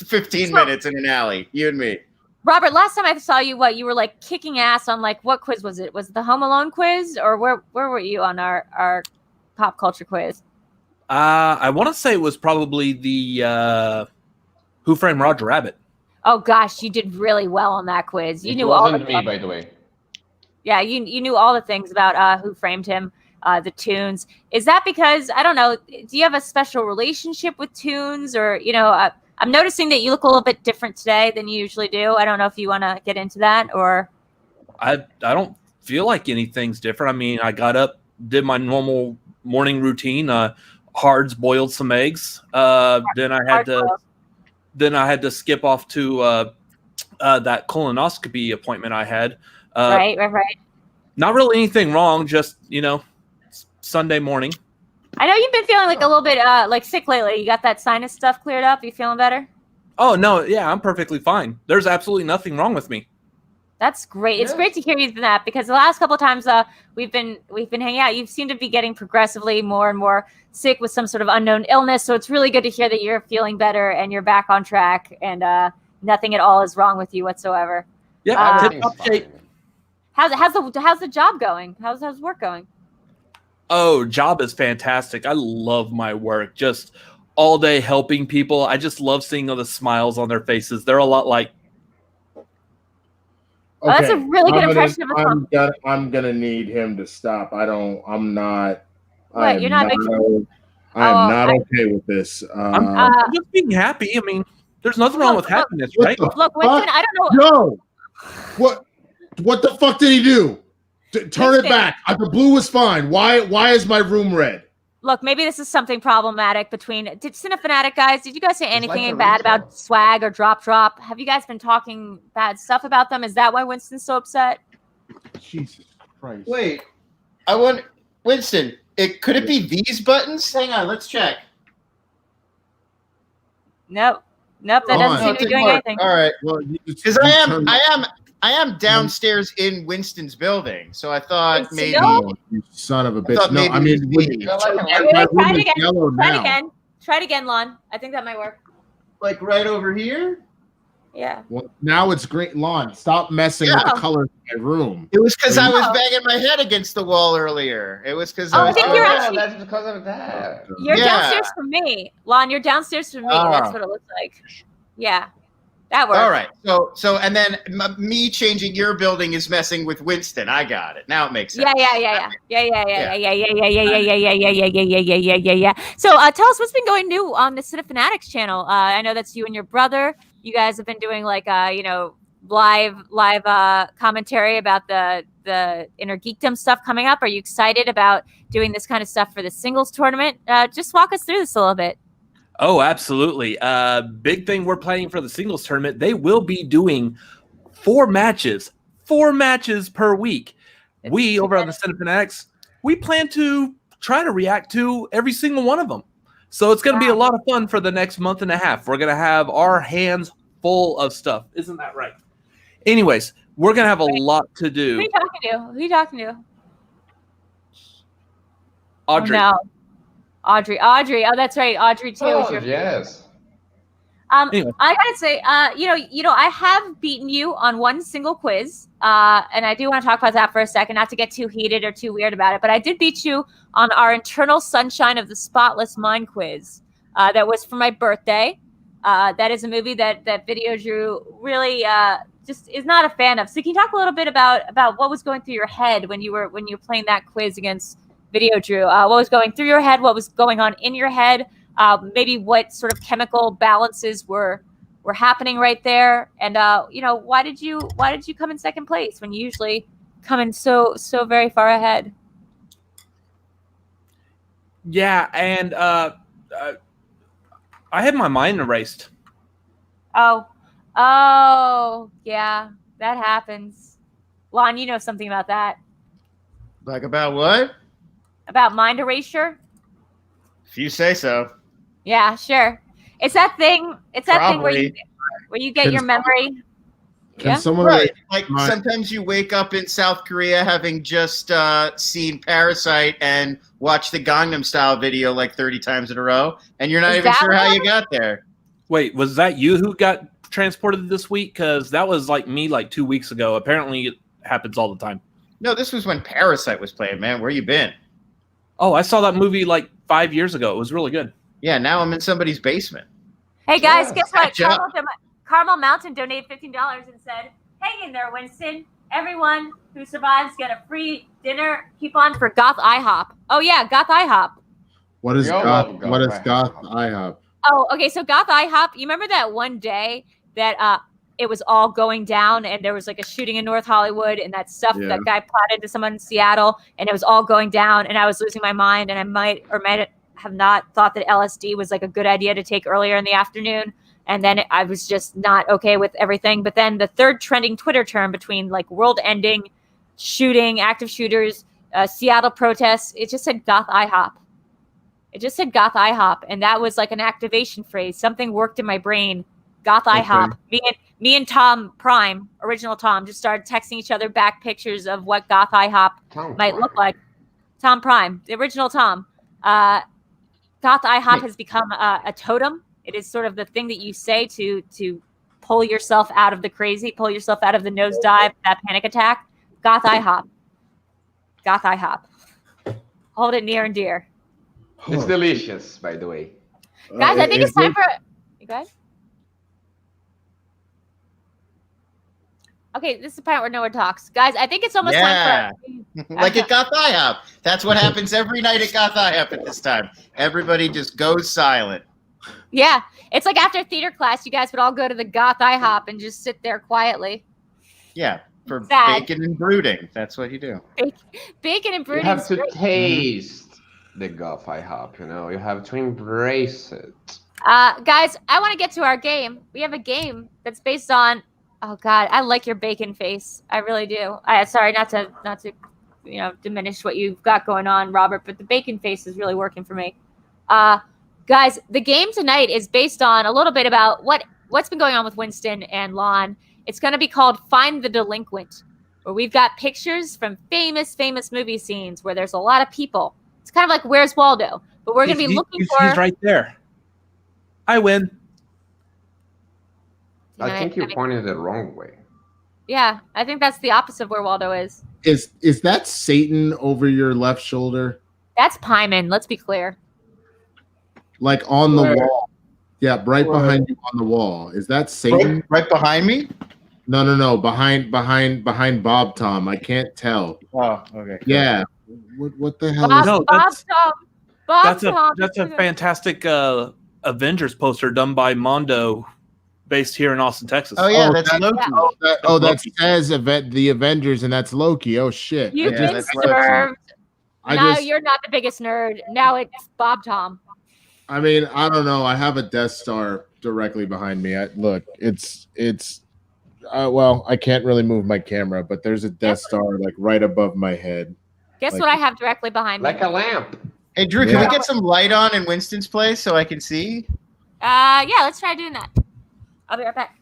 15 minutes in an alley, you and me. Robert, last time I saw you, you were like kicking ass on like what quiz was it? Was it the Home Alone quiz, or where were you on our pop culture quiz? I want to say it was probably the Who Framed Roger Rabbit. Oh gosh, you did really well on that quiz. You knew all the me, by the way. Yeah, you knew all the things about Who Framed Him. The tunes. Is that because, I don't know, do you have a special relationship with tunes, or, I'm noticing that you look a little bit different today than you usually do. I don't know if you want to get into that, or. I don't feel like anything's different. I mean, I got up, did my normal morning routine, Hards boiled some eggs. Then I had to skip off to that colonoscopy appointment I had. Right. Not really anything wrong, just, Sunday morning. I know you've been feeling like a little bit like sick lately. You got that sinus stuff cleared up? You feeling better? Oh no, yeah, I'm perfectly fine. There's absolutely nothing wrong with me. That's great. It's great to hear you that, because the last couple of times we've been hanging out, you seem to be getting progressively more and more sick with some sort of unknown illness. So it's really good to hear that you're feeling better and you're back on track, and nothing at all is wrong with you whatsoever. Yeah, tip-top shape. How's the job going? How's work going? Oh, job is fantastic. I love my work. Just all day helping people. I just love seeing all the smiles on their faces. They're a lot like. Okay. Oh, that's a really good impression of a song. I'm gonna need him to stop. I'm not. What? You're not. I'm not okay with this. I'm just being happy. I mean, there's nothing wrong with happiness, right? Look, Winston, I don't know. No. What the fuck did he do? Turn it back. The blue was fine. Why is my room red? Look, maybe this is something problematic between. Did Cinefanatic guys? Did you guys say anything bad about s.w.a.g or Drop? Have you guys been talking bad stuff about them? Is that why Winston's so upset? Jesus Christ! Wait, Winston. Could it be these buttons? Hang on, let's check. Nope. That doesn't seem to be doing anything. All right. Well, because I I am downstairs in Winston's building, so I thought maybe. Oh, you son of a bitch! No, I mean, Try it again, Lon. I think that might work. Like right over here. Yeah. Well, now it's great, Lon. Stop messing with the colors of my room. It was because I was banging my head against the wall earlier. It was because I was. That's because of that. You're downstairs from me, Lon. You're downstairs from me. That's what it looks like. Yeah, that works. All right. So, and then me changing your building is messing with Winston. I got it. Now it makes sense. Yeah. So, tell us what's been going new on the Cinefanatics channel. I know that's you and your brother. You guys have been doing like live commentary about the Inner Geekdom stuff coming up. Are you excited about doing this kind of stuff for the singles tournament? Just walk us through this a little bit. Oh, absolutely. Big thing we're planning for the singles tournament. They will be doing 4 matches per week. We over on the Cinefanatics, we plan to try to react to every single one of them. So it's going to be a lot of fun for the next month and a half. We're going to have our hands full of stuff. Isn't that right? Anyways, we're going to have a lot to do. Who are you talking to? Audrey. Oh, no. Audrey. Oh, that's right. Audrey, too. Yes. Anyway. I gotta say, I have beaten you on one single quiz, and I do want to talk about that for a second, not to get too heated or too weird about it, but I did beat you on our Internal Sunshine of the Spotless Mind quiz. That was for my birthday. That is a movie that Videodrew really just is not a fan of. So can you talk a little bit about what was going through your head when you were playing that quiz against Videodrew? What was going through your head? What was going on in your head? Maybe what sort of chemical balances were happening right there, and why did you come in second place when you usually come in so very far ahead? Yeah, and I had my mind erased. Oh, yeah, that happens. Lon, you know something about that? Like about what? About mind erasure? If you say so. Yeah, sure. It's that thing. It's that thing where you get your memory. Can someone like sometimes you wake up in South Korea having just seen Parasite and watched the Gangnam Style video like 30 times in a row, and you're not even sure how you got there. Wait, was that you who got transported this week? Because that was like me like 2 weeks ago. Apparently it happens all the time. No, this was when Parasite was playing, man. Where you been? Oh, I saw that movie like 5 years ago. It was really good. Yeah, now I'm in somebody's basement. Hey guys, guess what? Carmel Mountain donated $15 and said, "Hang in there, Winston. Everyone who survives get a free dinner coupon for Goth IHOP." Oh yeah, Goth IHOP. What is Goth? What is Goth IHOP? Oh, okay. So Goth IHOP. You remember that one day that it was all going down, and there was like a shooting in North Hollywood, and that stuff that guy plotted to someone in Seattle, and it was all going down, and I was losing my mind, and I might have not thought that LSD was like a good idea to take earlier in the afternoon. And then I was just not okay with everything. But then the third trending Twitter term between like world ending, shooting, active shooters, Seattle protests, it just said Goth IHOP. It just said Goth IHOP. And that was like an activation phrase. Something worked in my brain. Goth IHOP. Me and Tom Prime, original Tom, just started texting each other back pictures of what Goth IHOP might look like. Tom Prime, the original Tom. Goth IHOP has become a totem. It is sort of the thing that you say to pull yourself out of the crazy, pull yourself out of the nosedive, that panic attack. Goth IHOP. Goth IHOP. Hold it near and dear. It's delicious, by the way. Guys, I think it's time for... You guys? Okay, this is the part where no one talks. Guys, I think it's almost time for... Like at Goth IHOP. That's what happens every night at Goth IHOP at this time. Everybody just goes silent. Yeah, it's like after theater class, you guys would all go to the Goth IHOP and just sit there quietly. Yeah, for bacon and brooding. That's what you do. Bacon and brooding. You have to taste the Goth IHOP, you know. You have to embrace it. Guys, I want to get to our game. We have a game that's based on... Oh God, I like your bacon face. I really do. Sorry, not to diminish what you've got going on, Robert, but the bacon face is really working for me. Guys, the game tonight is based on a little bit about what's been going on with Winston and Lon, It's going to be called Find the Delinquent, where we've got pictures from famous movie scenes where there's a lot of people. It's kind of like Where's Waldo, but we're going to be looking for... He's right there. I win. I think you pointed the wrong way. Yeah, I think that's the opposite of where Waldo is. Is that Satan over your left shoulder? That's Pyman, let's be clear. Like on the wall. Yeah, right behind you on the wall. Is that Satan? Right behind me? No. Behind Bob Tom. I can't tell. Oh, okay. Yeah. What the hell Bob, is Bob Tom. That's a fantastic Avengers poster done by Mondo, based here in Austin, Texas. Oh yeah, that's Loki. Yeah. That says the Avengers, and that's Loki. Oh shit! You've been served. No, you're not the biggest nerd. Now it's Bob Tom. I mean, I don't know. I have a Death Star directly behind me. Look, it's. Well, I can't really move my camera, but there's a Death Star like right above my head. Guess what I have directly behind me? Like a lamp. Hey, Drew, can we get some light on in Winston's place so I can see? Yeah, let's try doing that. I'll be right back.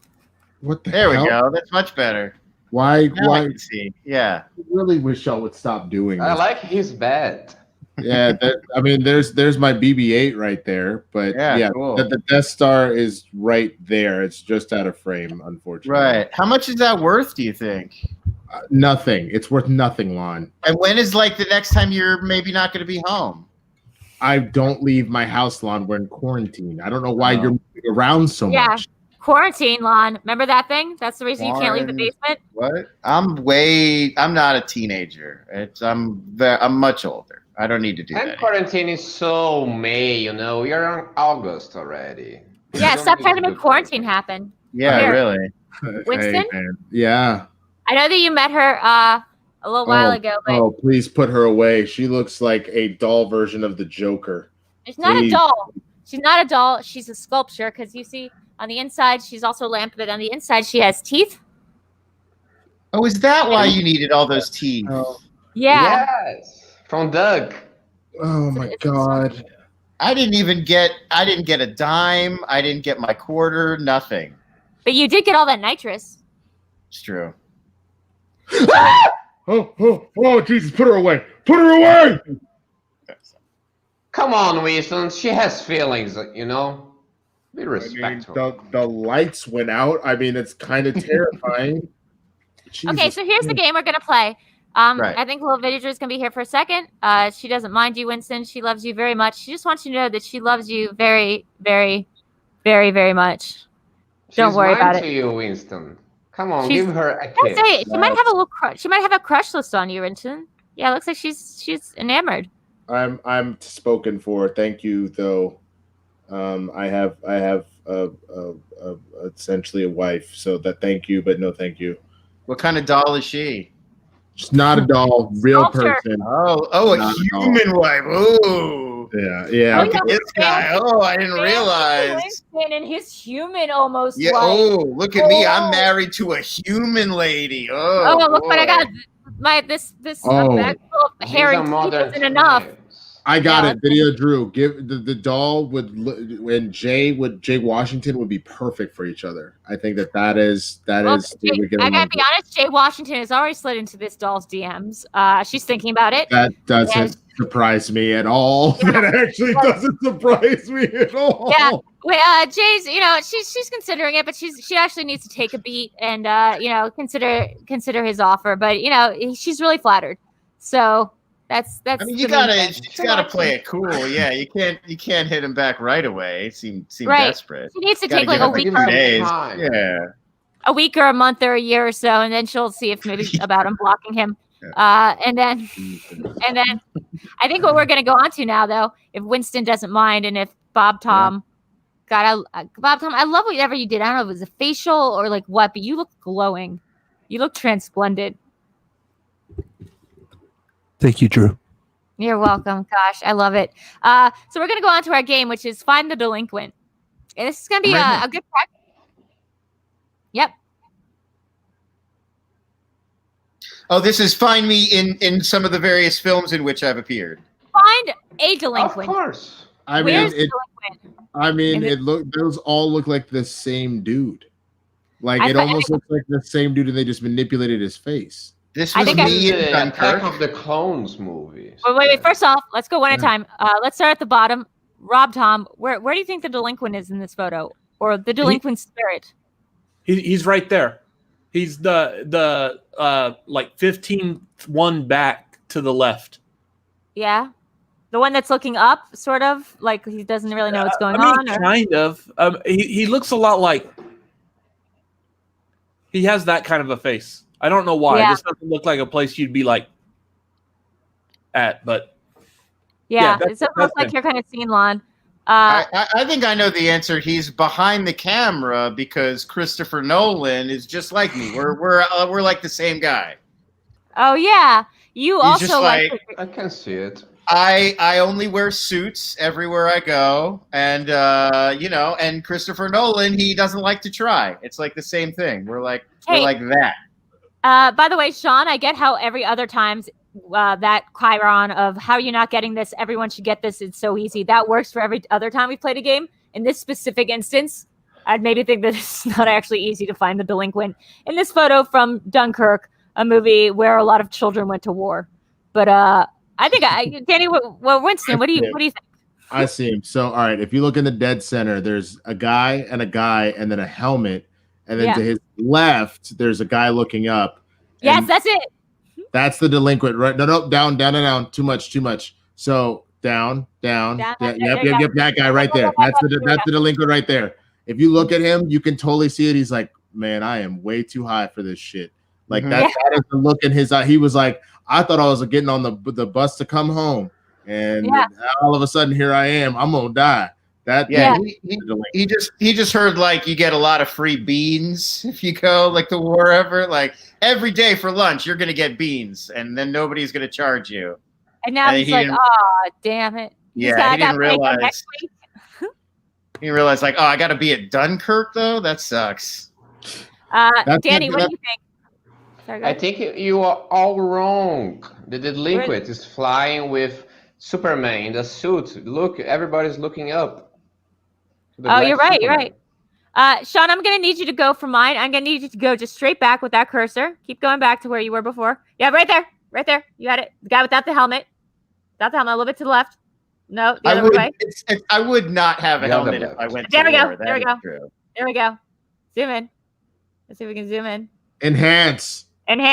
What the There hell? we go. That's much better. Why? Now I can see. Yeah. I really wish y'all would stop doing this. I like his bed. Yeah, I mean, there's my BB-8 right there, but cool. the Death Star is right there. It's just out of frame, unfortunately. Right. How much is that worth, do you think? Nothing. It's worth nothing, Lon. And when is like the next time you're maybe not going to be home? I don't leave my house, Lon. We're in quarantine. I don't know why you're moving around so much. Quarantine, Lon. Remember that thing? That's the reason you can't leave the basement. What? I'm not a teenager. I'm much older. I don't need to do that. And quarantine is so May, you know. We are on August already. Yeah, stop trying to make quarantine happen. Yeah, really. Winston? Hey, yeah. I know that you met her a little while ago. But please put her away. She looks like a doll version of the Joker. She's not a doll. She's not a doll. She's a sculpture because you see on the inside she's also a lamp, but on the inside she has teeth. Oh, is that why you needed all those teeth? Yeah. Yes. From Doug. Oh my God. I didn't get a dime. I didn't get my quarter, nothing. But you did get all that nitrous. It's true. Oh, Jesus, put her away. Put her away. Come on, Winston. She has feelings, you know. Be respectful. I mean, the lights went out. I mean, it's kind of terrifying. Okay, so here's the game we're going to play. I think little Videodrew is going to be here for a second. She doesn't mind you, Winston. She loves you very much. She just wants you to know that she loves you very, very, very, very much. Don't worry about it. To you, Winston. Come on, give her a kiss. She might have a little crush. She might have a crush list on you, Winston. Yeah, it looks like she's enamored. I'm spoken for. Thank you, though. I have essentially a wife, so that thank you, but no thank you. What kind of doll is she? She's not a doll, real person. Oh, a human wife. Oh, yeah. Look at this guy. Oh, I didn't realize. Winston and his human almost. Yeah. wife. Oh, look at me. I'm married to a human lady. Oh, look what I got. This bag full of hairy teeth isn't enough. I got it. Videodrew. Give the doll and Jay Washington would be perfect for each other. I think that is. I gotta be honest. Jay Washington has already slid into this doll's DMs. She's thinking about it. That doesn't surprise me at all. Yeah. That actually doesn't surprise me at all. Yeah. Jay's, she's considering it, but she actually needs to take a beat and consider his offer. But she's really flattered. So. That's. I mean, you gotta play it cool. Yeah, you can't hit him back right away. Seem desperate. She needs to take like a week or days. Yeah, a week or a month or a year or so, and then she'll see if maybe about him blocking him. Yeah. And then I think what we're gonna go on to now, though, if Winston doesn't mind, and if Bob Tom, Bob Tom, I love whatever you did. I don't know if it was a facial or like what, but you look glowing. You look transplendent. Thank you, Drew. You're welcome. Gosh, I love it. So we're going to go on to our game, which is Find the Delinquent. And this is going to be a good practice. Yep. Oh, this is Find Me in some of the various films in which I've appeared. Find a delinquent. Of course. Those all look like the same dude. Like it almost looks like the same dude, and they just manipulated his face. This was me in Attack of the Clones movie. Wait. First off, let's go one at a time. Let's start at the bottom. Rob Tom, where do you think the delinquent is in this photo, or the delinquent spirit? He's right there. He's the like 15th one back to the left. Yeah, the one that's looking up, sort of like he doesn't really know what's going on. Or? Kind of. He looks a lot like. He has that kind of a face. I don't know why. Yeah. This doesn't look like a place you'd be like at, but yeah, it doesn't look like you're kind of seeing Lon. I think I know the answer. He's behind the camera because Christopher Nolan is just like me. We're like the same guy. Oh yeah, you He's also just like I can see it. I only wear suits everywhere I go, and and Christopher Nolan, he doesn't like to try. It's like the same thing. We're like that. By the way, Sean, I get how every other times that chyron of how you're not getting this, everyone should get this. It's so easy. That works for every other time we played a game. In this specific instance, I'd maybe think that it's not actually easy to find the delinquent in this photo from Dunkirk, a movie where a lot of children went to war. But I think Danny, Winston, what do you think? I see him. So, all right, if you look in the dead center, there's a guy, and then a helmet, and then to his left, there's a guy looking up. Yes, that's it. That's the delinquent, right? No, down. Too much. So down. Yep. That guy right there. That's the delinquent right there. If you look at him, you can totally see it. He's like, man, I am way too high for this shit. Like that is the look in his eye. He was like, I thought I was getting on the bus to come home, and all of a sudden here I am. I'm gonna die. He just heard like you get a lot of free beans if you go like to wherever, like every day for lunch you're gonna get beans, and then nobody's gonna charge you. And now he's like, oh damn it. Yeah, he didn't realize. He realized like, oh, I gotta be at Dunkirk though. That sucks. Danny, what do you think? Sorry, I think you are all wrong. The delinquent is flying with Superman in the suit. Look, everybody's looking up. Oh, you're right. You're right. Sean, I'm going to need you to go from mine. I'm going to need you to go just straight back with that cursor. Keep going back to where you were before. Yeah, right there. Right there. You got it. The guy without the helmet. Without the helmet. A little bit to the left. No, the other way. I would not have a helmet if I went there to we go. war. There we go. True. There we go. Zoom in. Let's see if we can zoom in. Enhance. There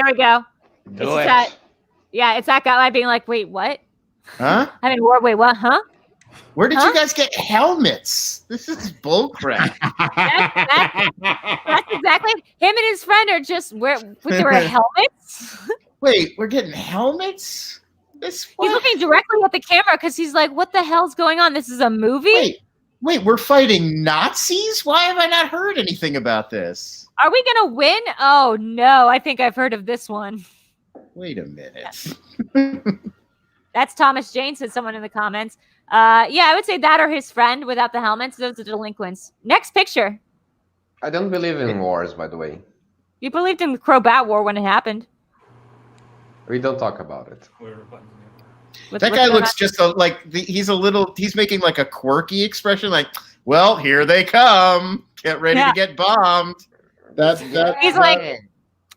we go. It's that guy being like, wait, what? Huh? I'm in war. Wait, what? Huh? Where did you guys get helmets? This is bullcrap. That's exactly him and his friend are just they wear helmets. Wait, we're getting helmets? He's looking directly at the camera because he's like, what the hell's going on? This is a movie? Wait, we're fighting Nazis? Why have I not heard anything about this? Are we going to win? Oh, no. I think I've heard of this one. Wait a minute. That's Thomas Jane, said someone in the comments. I would say that or his friend without the helmets. Those are delinquents. Next picture. I don't believe in wars, by the way. You believed in the Crow-Bat War when it happened. We don't talk about it. That guy looks just he's making like a quirky expression, like, well, here they come. Get ready to get bombed.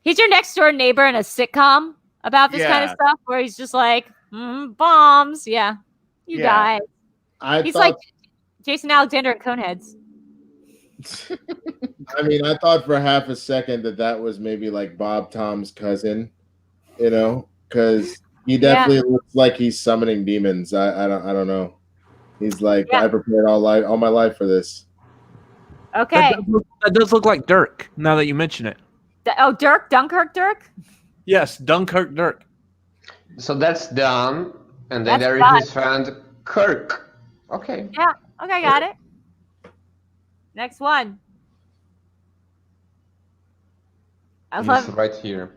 He's your next door neighbor in a sitcom about this kind of stuff where he's just like, bombs. Yeah. You die. He's like Jason Alexander and Coneheads. I mean, I thought for half a second that was maybe like Bob Tom's cousin, because he definitely looks like he's summoning demons. I don't know. He's like, I prepared all my life for this. Okay. That does look like Dirk, now that you mention it. Dirk? Dunkirk Dirk? Yes, Dunkirk Dirk. So that's done. And then there is his friend, Kirk. Okay. Yeah. Okay, got it. Next one. He's right here.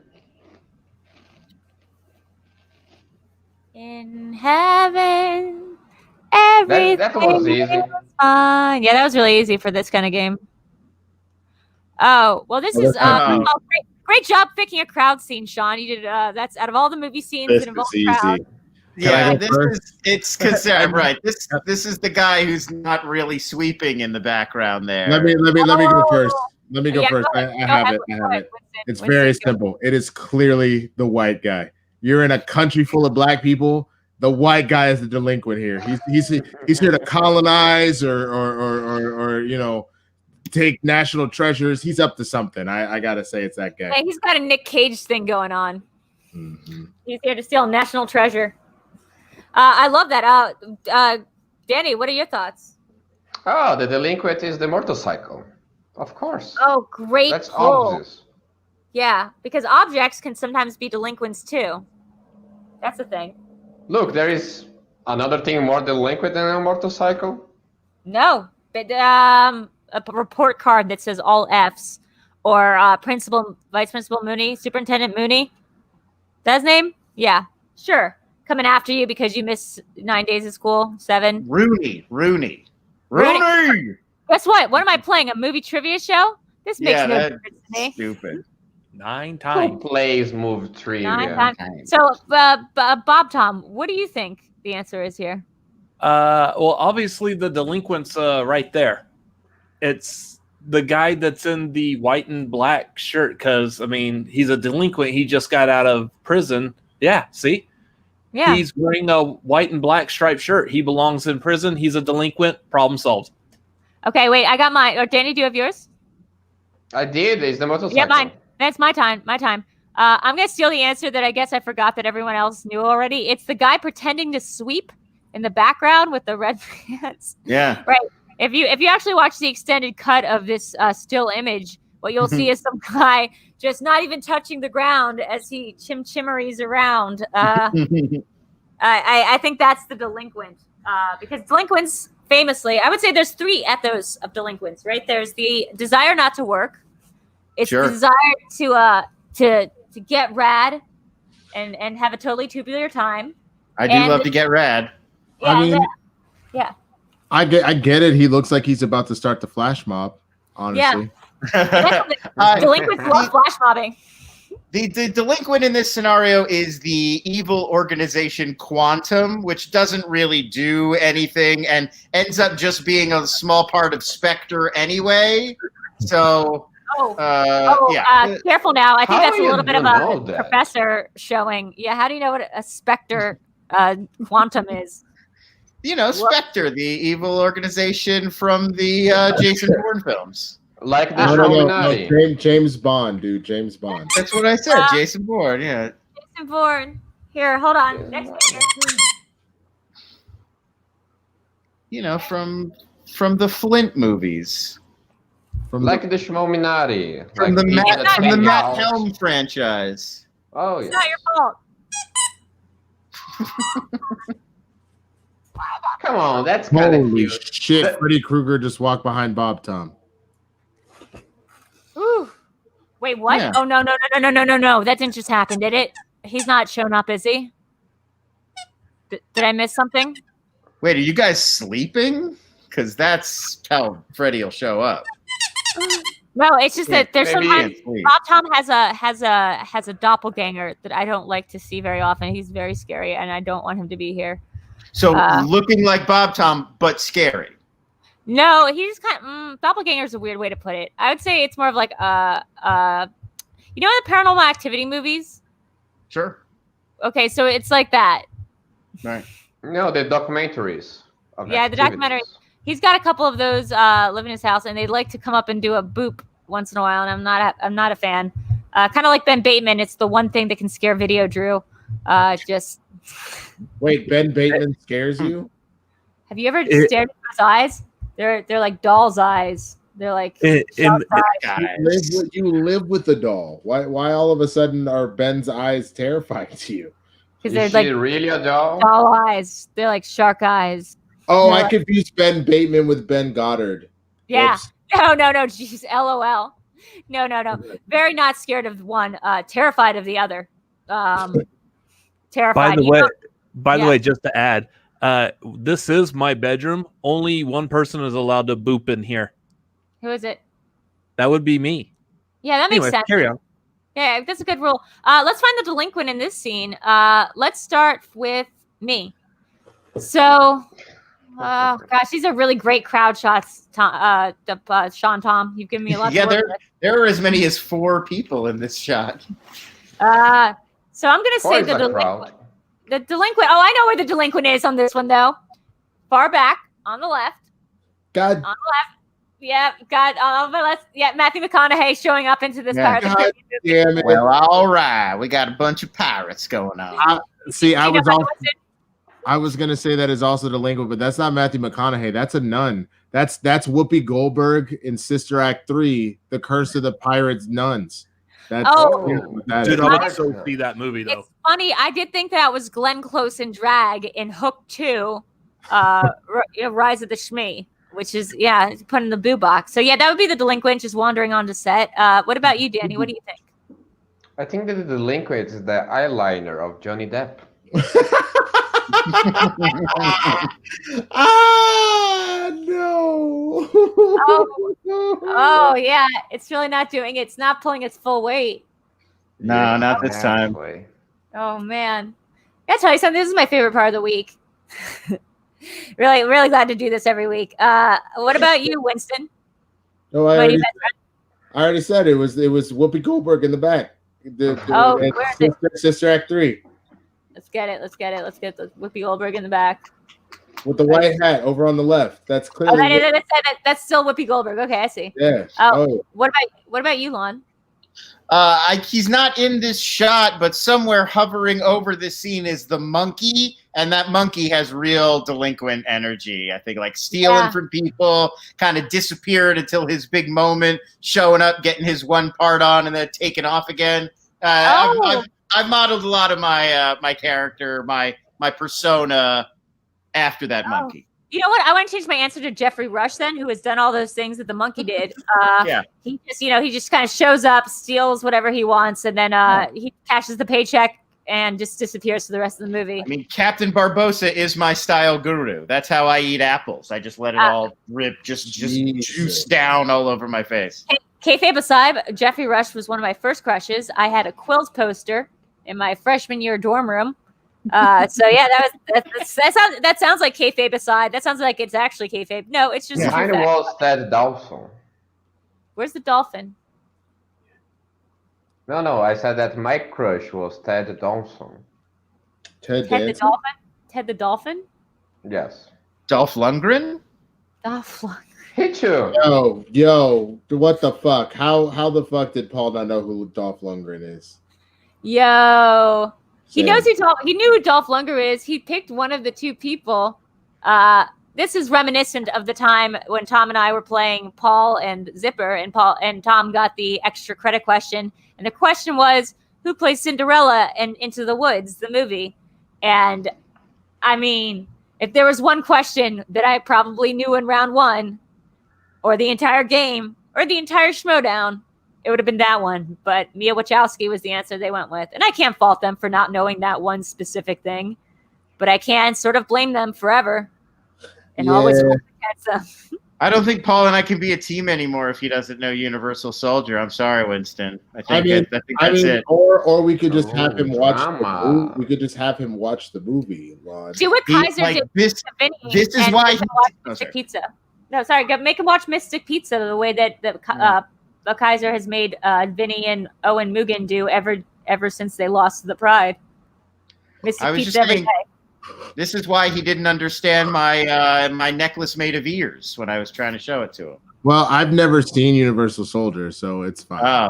In heaven, everything that was easy. is fine. Yeah, that was really easy for this kind of game. Oh, well, this is great job picking a crowd scene, Sean. You did that's out of all the movie scenes that involve crowd. Yeah, it's because right. This is the guy who's not really sweeping in the background there. Let me go first. Let me go first. Go I have it. Winston, It's very simple. It is clearly the white guy. You're in a country full of black people. The white guy is the delinquent here. He's here to colonize or you know, take national treasures. He's up to something. I gotta say it's that guy. Yeah, he's got a Nick Cage thing going on. Mm-hmm. He's here to steal national treasure. I love that. Danny, what are your thoughts? Oh, the delinquent is the motorcycle. Of course. Oh, great. That's pull. obvious. Yeah, because objects can sometimes be delinquents too. That's the thing. Look, there is another thing more delinquent than a motorcycle. No, but a report card that says all Fs, or Vice Principal Mooney, Superintendent Mooney. That's his name? Yeah, sure. Coming after you because you missed 9 days of school, 7. Rooney. Guess what? What am I playing? A movie trivia show? This makes no difference to me. Stupid. 9 times. Who plays move trivia? 9 times. So, Bob Tom, what do you think the answer is here? Well, obviously the delinquent's right there. It's the guy that's in the white and black shirt because, I mean, he's a delinquent. He just got out of prison. Yeah, see? Yeah. He's wearing a white and black striped shirt. He belongs in prison. He's a delinquent. Problem solved. Okay, wait. I got mine. Or Danny, do you have yours? I did. It's the motorcycle. Yeah, mine. That's my time. I'm going to steal the answer that I guess I forgot that everyone else knew already. It's the guy pretending to sweep in the background with the red pants. Yeah. Right. If you actually watch the extended cut of this still image, what you'll see is some guy just not even touching the ground as he chimchimeries around. I think that's the delinquent because delinquents famously, I would say there's 3 ethos of delinquents, right? There's the desire not to work. It's the desire to get rad and have a totally tubular time. I do love to get rad. Yeah, I mean, yeah. I get it. He looks like he's about to start the flash mob, honestly. Yeah. Delinquents love flash mobbing. The delinquent in this scenario is the evil organization Quantum, which doesn't really do anything and ends up just being a small part of Spectre anyway. So, careful now. I think that's a little bit of a that? professor showing. Yeah, how do you know what a Spectre Quantum is? You know, Spectre, the evil organization from the Jason Bourne films. Like the Schmoedown. No, James Bond, dude. James Bond. That's what I said. Jason Bourne, yeah. Jason Bourne. Here, hold on. Next picture. You know, from the Flint movies. Like the Schmoedown. From the Matt Helm franchise. Oh, yeah. It's not your fault. Come on, that's kind of Holy shit. Freddy Krueger just walked behind Bob Tom. Ooh. Wait, what? Yeah. Oh, no. That didn't just happen, did it? He's not shown up, is he? Did I miss something? Wait, are you guys sleeping? Because that's how Freddy will show up. No, it's just that there's Maybe sometimes Bob Tom has a doppelganger that I don't like to see very often. He's very scary, and I don't want him to be here. So looking like Bob Tom, but scary. No, he just kind of doppelganger is a weird way to put it. I would say it's more of like you know the Paranormal Activity movies? Sure. Okay, so it's like that. Right. No, the documentaries. Yeah, the documentary. He's got a couple of those live in his house, and they'd like to come up and do a boop once in a while, and I'm not a fan. Kind of like Ben Bateman, it's the one thing that can scare Videodrew. Just wait, Ben Bateman scares you? Have you ever stared into his eyes? They're like doll's eyes. They're like you live with the doll. Why all of a sudden are Ben's eyes terrifying to you? Because they're Is like she really a doll? Doll eyes. They're like shark eyes. Oh, I confused Ben Bateman with Ben Goddard. Yeah. Oops. No. Jeez, LOL. No. Very not scared of one. Terrified of the other. Terrified. By the way, just to add, this is my bedroom. Only one person is allowed to boop in here. Who is it? That would be me. Yeah, that makes sense. Carry on. Yeah, that's a good rule. Let's find the delinquent in this scene. Let's start with Me. So, gosh, these are really great crowd shots, Sean Tom. You've given me a lot to work with. There are as many as 4 people in this shot. So I'm going to say the delinquent. The delinquent. Oh, I know where the delinquent is on this one, though. Far back on the left. God. On the left. Yeah, God. On the left. Yeah, Matthew McConaughey showing up into this Pirates of the Caribbean movie. Damn it. Well, all right. We got a bunch of pirates going on. I was gonna say that is also delinquent, but that's not Matthew McConaughey. That's a nun. That's Whoopi Goldberg in Sister Act 3, The Curse of the Pirates Nuns. Dude, I would so see that movie though. It's funny. I did think that was Glenn Close in drag in Hook 2, Rise of the Schmoedown, which is put in the boo box. So yeah, that would be the delinquent just wandering onto set. What about you, Danny? What do you think? I think that the delinquent is the eyeliner of Johnny Depp. No. Oh yeah, it's really not doing it. It's not pulling its full weight. No, not this time. Oh man, I gotta tell you something. This is my favorite part of the week. really, really glad to do this every week. What about you, Winston? No, I already said it was Whoopi Goldberg in the back. Sister Act 3. Let's get it. Let's get the Whoopi Goldberg in the back. With the white hat over on the left. That's clearly. That's still Whoopi Goldberg. Okay, I see. Yeah. What about you, Lon? He's not in this shot, but somewhere hovering over this scene is the monkey, and that monkey has real delinquent energy. I think like stealing from people, kind of disappeared until his big moment, showing up, getting his one part on, and then taking off again. I've modeled a lot of my my character, my persona after that monkey. You know what? I want to change my answer to Jeffrey Rush then, who has done all those things that the monkey did. He just kind of shows up, steals whatever he wants, and then he cashes the paycheck and just disappears for the rest of the movie. I mean, Captain Barbosa is my style guru. That's how I eat apples. I just let it all rip, just juice down all over my face. Kayfabe aside, Jeffrey Rush was one of my first crushes. I had a Quills poster in my freshman year dorm room. So yeah, that sounds like kayfabe aside. That sounds like it's actually kayfabe. No, it's just. Mine was Ted Dawson. Where's the dolphin? No, I said that my crush was Ted Dawson. Ted the dolphin. Ted the dolphin. Yes. Dolph Lundgren. Dolph Lundgren. Hit you. Yo, what the fuck? How the fuck did Paul not know who Dolph Lundgren is? Yo. He knows he knew who Dolph Lundgren is. He picked one of the two people. This is reminiscent of the time when Tom and I were playing Paul and Zipper, and Tom got the extra credit question. And the question was, who plays Cinderella in Into the Woods, the movie? And I mean, if there was one question that I probably knew in round one, or the entire game, or the entire Schmoedown, it would have been that one. But Mia Wachowski was the answer they went with. And I can't fault them for not knowing that one specific thing. But I can sort of blame them forever. And always against them. I don't think Paul and I can be a team anymore if he doesn't know Universal Soldier. I'm sorry, Winston. I think that's it. Or we could just have him watch. We could just have him watch the movie. Do what Kaiser did. This is why Mystic Pizza. No, sorry. Make him watch Mystic Pizza the way that Kaiser has made Vinny and Owen Mugen do ever since they lost to the Pride. Mystic Pizza every day. This is why he didn't understand my my necklace made of ears when I was trying to show it to him. Well, I've never seen Universal Soldier, so it's fine.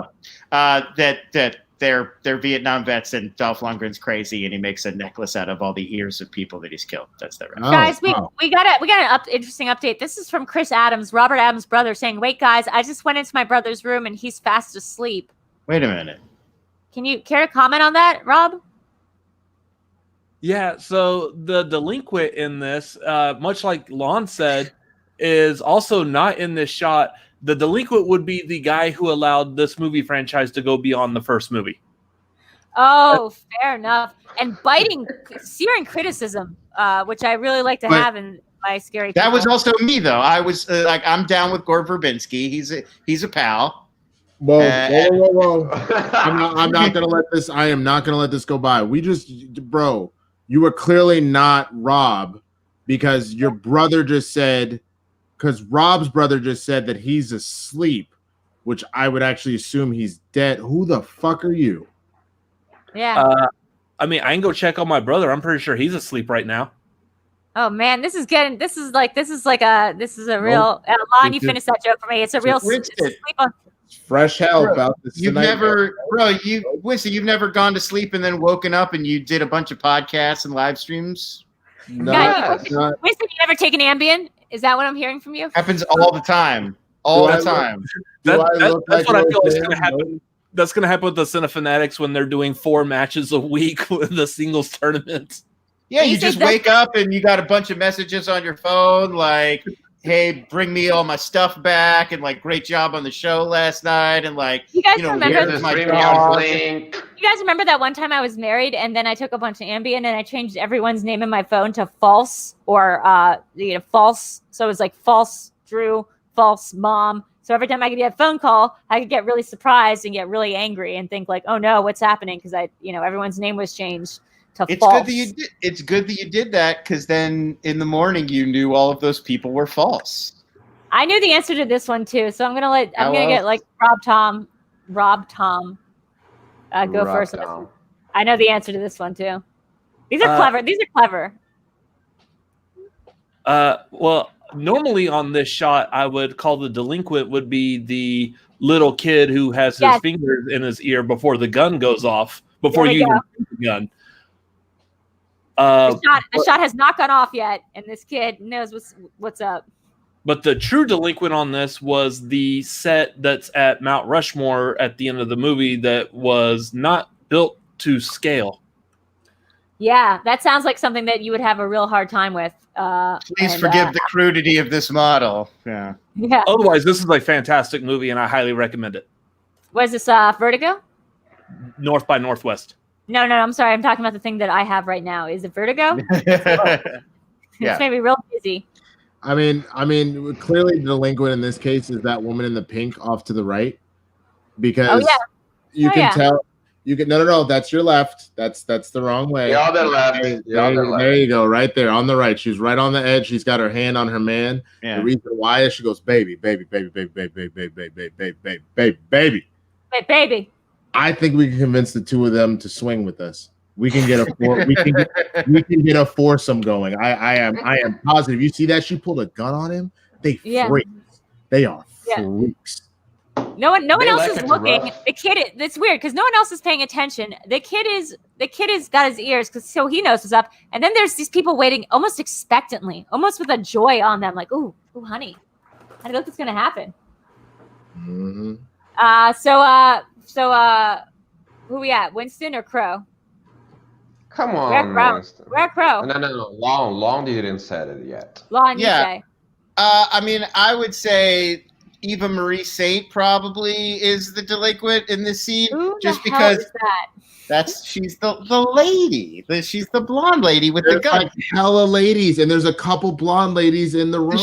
That they're Vietnam vets and Dolph Lundgren's crazy, and he makes a necklace out of all the ears of people that he's killed. That's the reference. Guys, we got an interesting update. This is from Chris Adams, Robert Adams' brother, saying, "Wait, guys, I just went into my brother's room and he's fast asleep." Wait a minute. Can you care to comment on that, Rob? Yeah, so the delinquent in this, much like Lon said, is also not in this shot. The delinquent would be the guy who allowed this movie franchise to go beyond the first movie. Oh, fair enough. And searing criticism, which I really like to have in my scary. That was also me, though. I was I'm down with Gore Verbinski. He's a pal. Whoa. I'm not gonna let this. I am not gonna let this go by. you were clearly not Rob because your brother just said, because Rob's brother just said that he's asleep, which I would actually assume he's dead. Who the fuck are you? Yeah. I mean, I can go check on my brother. I'm pretty sure he's asleep right now. Oh man, this is a real. Lon, you finish that joke for me. It's a real sleep on. Fresh hell about this. Winston, you've never gone to sleep and then woken up and you did a bunch of podcasts and live streams? No. Winston, you never taken Ambien? Is that what I'm hearing from you? Happens all the time. All the time. That's what I feel is going to happen. That's going to happen with the Cinefanatics when they're doing 4 matches a week with the singles tournament. Yeah, you just wake up and you got a bunch of messages on your phone like, hey, bring me all my stuff back, and like, great job on the show last night, and like, you guys remember that one time I was married and then I took a bunch of Ambien and I changed everyone's name in my phone to false or false. So it was like false Drew, false mom. So every time I could get a phone call, I could get really surprised and get really angry and think like, oh no, what's happening? Because everyone's name was changed. It's good that you did that, because then in the morning you knew all of those people were false. I knew the answer to this one too, so I'm gonna get like Rob Tom go first. I know the answer to this one too. These are clever. Well, normally on this shot, I would call the delinquent would be the little kid who has his fingers in his ear before the gun goes off. Before you even shoot the gun. The shot has not gone off yet, and this kid knows what's up. But the true delinquent on this was the set that's at Mount Rushmore at the end of the movie that was not built to scale. Yeah, that sounds like something that you would have a real hard time with. Please forgive the crudity of this model. Yeah. Otherwise, this is a fantastic movie, and I highly recommend it. Was this Vertigo? North by Northwest. No, I'm sorry. I'm talking about the thing that I have right now. Is it Vertigo? It's made me real busy. I mean, clearly the delinquent in this case is that woman in the pink off to the right, because you can tell. You can no. That's your left. That's the wrong way. The other left. There you go. Right there on the right. She's right on the edge. She's got her hand on her man. Yeah. The reason why is she goes, baby. I think we can convince the two of them to swing with us. We can get we can get a foursome going. I am positive. You see that she pulled a gun on him? They freaks. They are freaks. No one else is looking. The kid. It's weird because no one else is paying attention. The kid is got his ears so he knows what's up. And then there's these people waiting almost expectantly, almost with a joy on them, like, ooh, honey, I don't know what's gonna happen. Mm-hmm. So who we at? Winston or Crow? Come on, Winston. We're at Crow. No. Long didn't say it yet. Long, you say. I mean, I would say Eva Marie Saint probably is the delinquent in this scene. Who just the hell because is that? She's the lady. She's the blonde lady with the gun. Like hella ladies, and there's a couple blonde ladies in the room.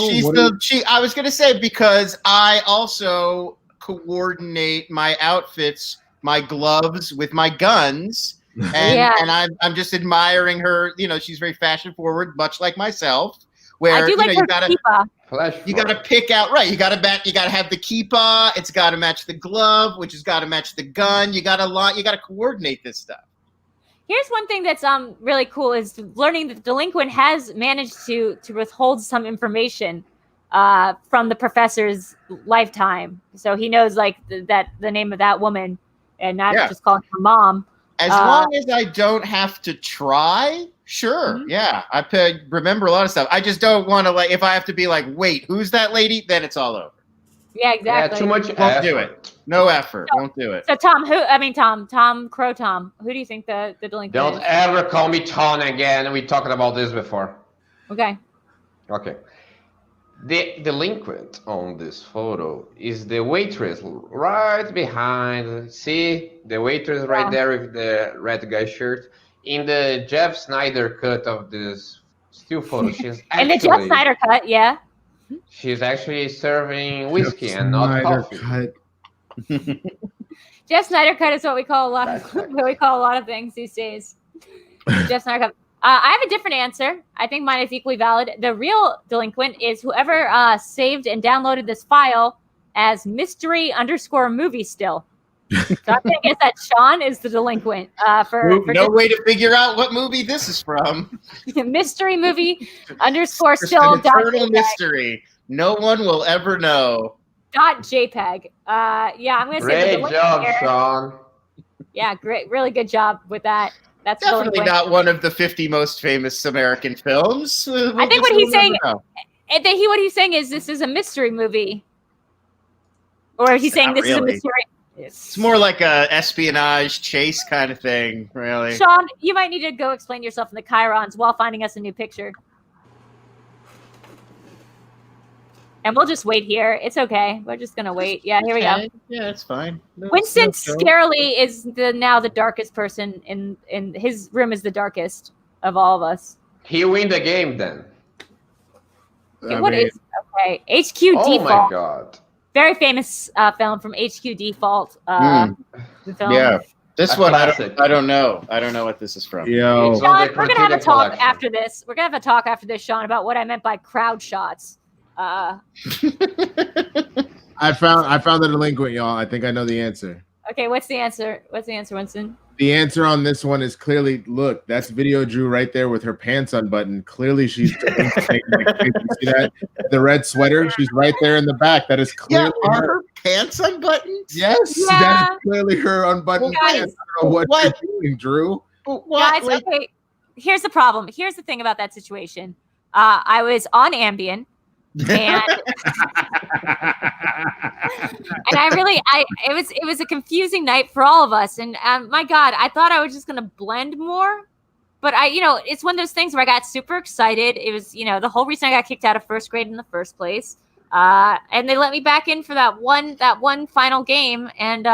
I was gonna say, because I also coordinate my outfits, my gloves with my guns, and I'm just admiring her. She's very fashion forward, much like myself. Where I do like her kippah. You gotta pick out right. You gotta have the kippah. It's gotta match the glove, which has gotta match the gun. You gotta coordinate this stuff. Here's one thing that's really cool is learning that the delinquent has managed to withhold some information from the professor's lifetime, so he knows like the name of that woman and not just calling her mom. As long as I don't have to try, sure, yeah, I remember a lot of stuff. I just don't want to if I have to be like, wait, who's that lady? Then it's all over. Yeah, exactly. Yeah, too much. Won't do it. No effort. Won't do it. So Crow Tom, who do you think the delinquent Don't is? ever call me Tom again. We talked about this before. Okay. The delinquent on this photo is the waitress right behind. See the waitress right there with the red guy shirt in the Jeff Snyder cut of this still photo. She's actually, in the Jeff Snyder cut, yeah. She's actually serving whiskey and not coffee. Jeff Snyder cut is what we call a lot of things these days. Jeff Snyder cut. I have a different answer. I think mine is equally valid. The real delinquent is whoever saved and downloaded this file as mystery_movie still. So I'm going to guess that Sean is the delinquent. For no way to figure out what movie this is from. mystery movie _ It's still. an eternal mystery. No one will ever know. .jpeg. Yeah, I'm going to say the Great delinquent job, here. Sean. Yeah, great. Really good job with that. That's Definitely not one of the 50 most famous American films. I think what he's saying, what he's saying is this is a mystery movie, or he's saying this is a mystery. It's more like a espionage chase kind of thing, really. Sean, you might need to go explain yourself in the chyrons while finding us a new picture. And we'll just wait here. It's okay. We're just gonna wait. Yeah, here we go. Yeah, it's fine. Winston scarily is now the darkest person in his room is the darkest of all of us. He win the game then. Okay, HQ Oh Default. my god. Very famous film from HQ Default. The film. Yeah. This A one, classic. I don't know. I don't know what this is from. Yo, Sean, we're gonna have a talk collection. after this. We're gonna have a talk after this, Sean, about what I meant by crowd shots. I found the delinquent, y'all. I think I know the answer. Okay, what's the answer? What's the answer, Winston? The answer on this one is clearly, look, that's Videodrew right there with her pants unbuttoned. Clearly, she's doing something. Like, you see that? The red sweater, she's right there in the back. That is clearly her pants unbuttoned? Yes, Yeah. that is clearly her unbuttoned Well, pants. I don't know what you're doing, Drew. Guys, okay. Here's the problem. Here's the thing about that situation. I was on Ambien. And it was a confusing night for all of us. And my God, I thought I was just gonna blend more, but it's one of those things where I got super excited. It was, the whole reason I got kicked out of first grade in the first place. And they let me back in for that one final game. And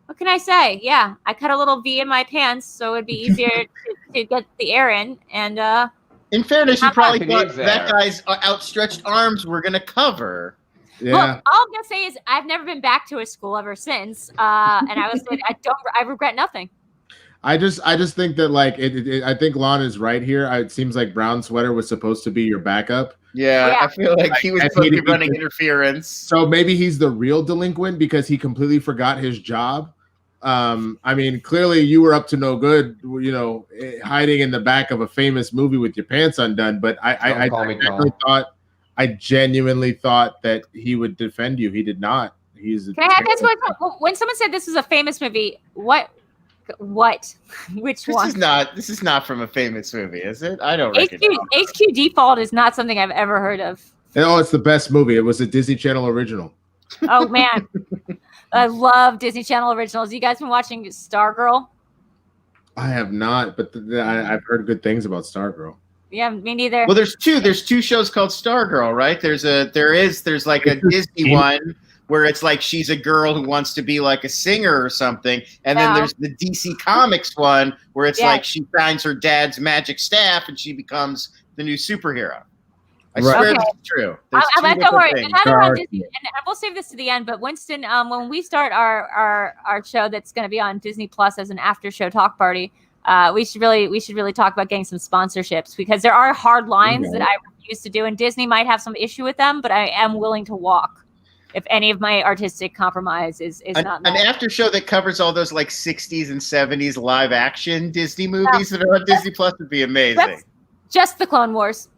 what can I say? Yeah, I cut a little V in my pants so it'd be easier to get the air in. And in fairness, you probably thought there. that guy's outstretched arms were going to cover. Yeah. Look, all I'm gonna say is I've never been back to a school ever since, and I regret nothing. I just think that I think Lon is right here. It seems like Brown Sweater was supposed to be your backup. Yeah. I feel like he was supposed to be running interference. So maybe he's the real delinquent because he completely forgot his job. I mean, clearly you were up to no good, hiding in the back of a famous movie with your pants undone. But I genuinely thought that he would defend you. He did not. He's. Can I ask when someone said this was a famous movie? What? Which one? This is not from a famous movie, is it? I don't recognize. HQ Default is not something I've ever heard of. Oh, it's the best movie. It was a Disney Channel original. Oh man. I love Disney Channel originals. You guys been watching Stargirl? I have not, but I've heard good things about Stargirl. Yeah, me neither. Well, there's two shows called Stargirl, right? There's like a Disney one where it's like she's a girl who wants to be like a singer or something, and then there's the DC Comics one where it's like she finds her dad's magic staff and she becomes the new superhero. I swear this is true. Don't worry. Another on Disney, and we'll save this to the end. But Winston, when we start our show that's going to be on Disney Plus as an after show talk party, we should really talk about getting some sponsorships because there are hard lines that I refuse to do, and Disney might have some issue with them, but I am willing to walk if any of my artistic compromise is not met. An after show that covers all those like 60s and 70s live action Disney movies that are on Disney Plus would be amazing. Just the Clone Wars.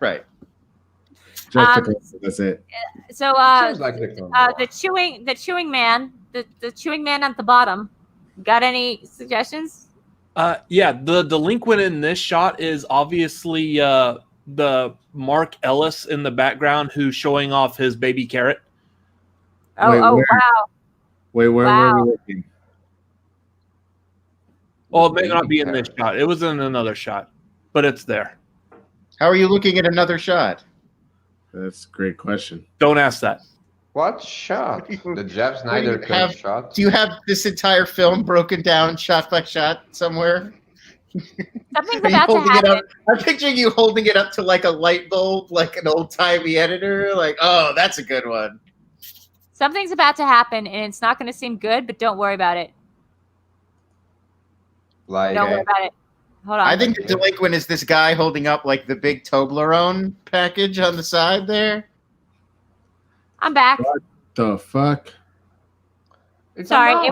Right. That's it. So the chewing man at the bottom. Got any suggestions? Yeah, the delinquent in this shot is obviously the Mark Ellis in the background who's showing off his baby carrot. Wow. Where are we looking? Well, it may not be in this shot. It was in another shot, but it's there. How are you looking at another shot? That's a great question. Don't ask that. What shot? The Jeff Snyder shot? Do you have this entire film broken down shot by shot somewhere? Something's about to happen. I'm picturing you holding it up to like a light bulb, like an old-timey editor. Like, oh, that's a good one. Something's about to happen, and it's not going to seem good, but don't worry about it. Don't worry about it. Hold on. I think the delinquent is this guy holding up like the big Toblerone package on the side there. I'm back. What the fuck? Sorry,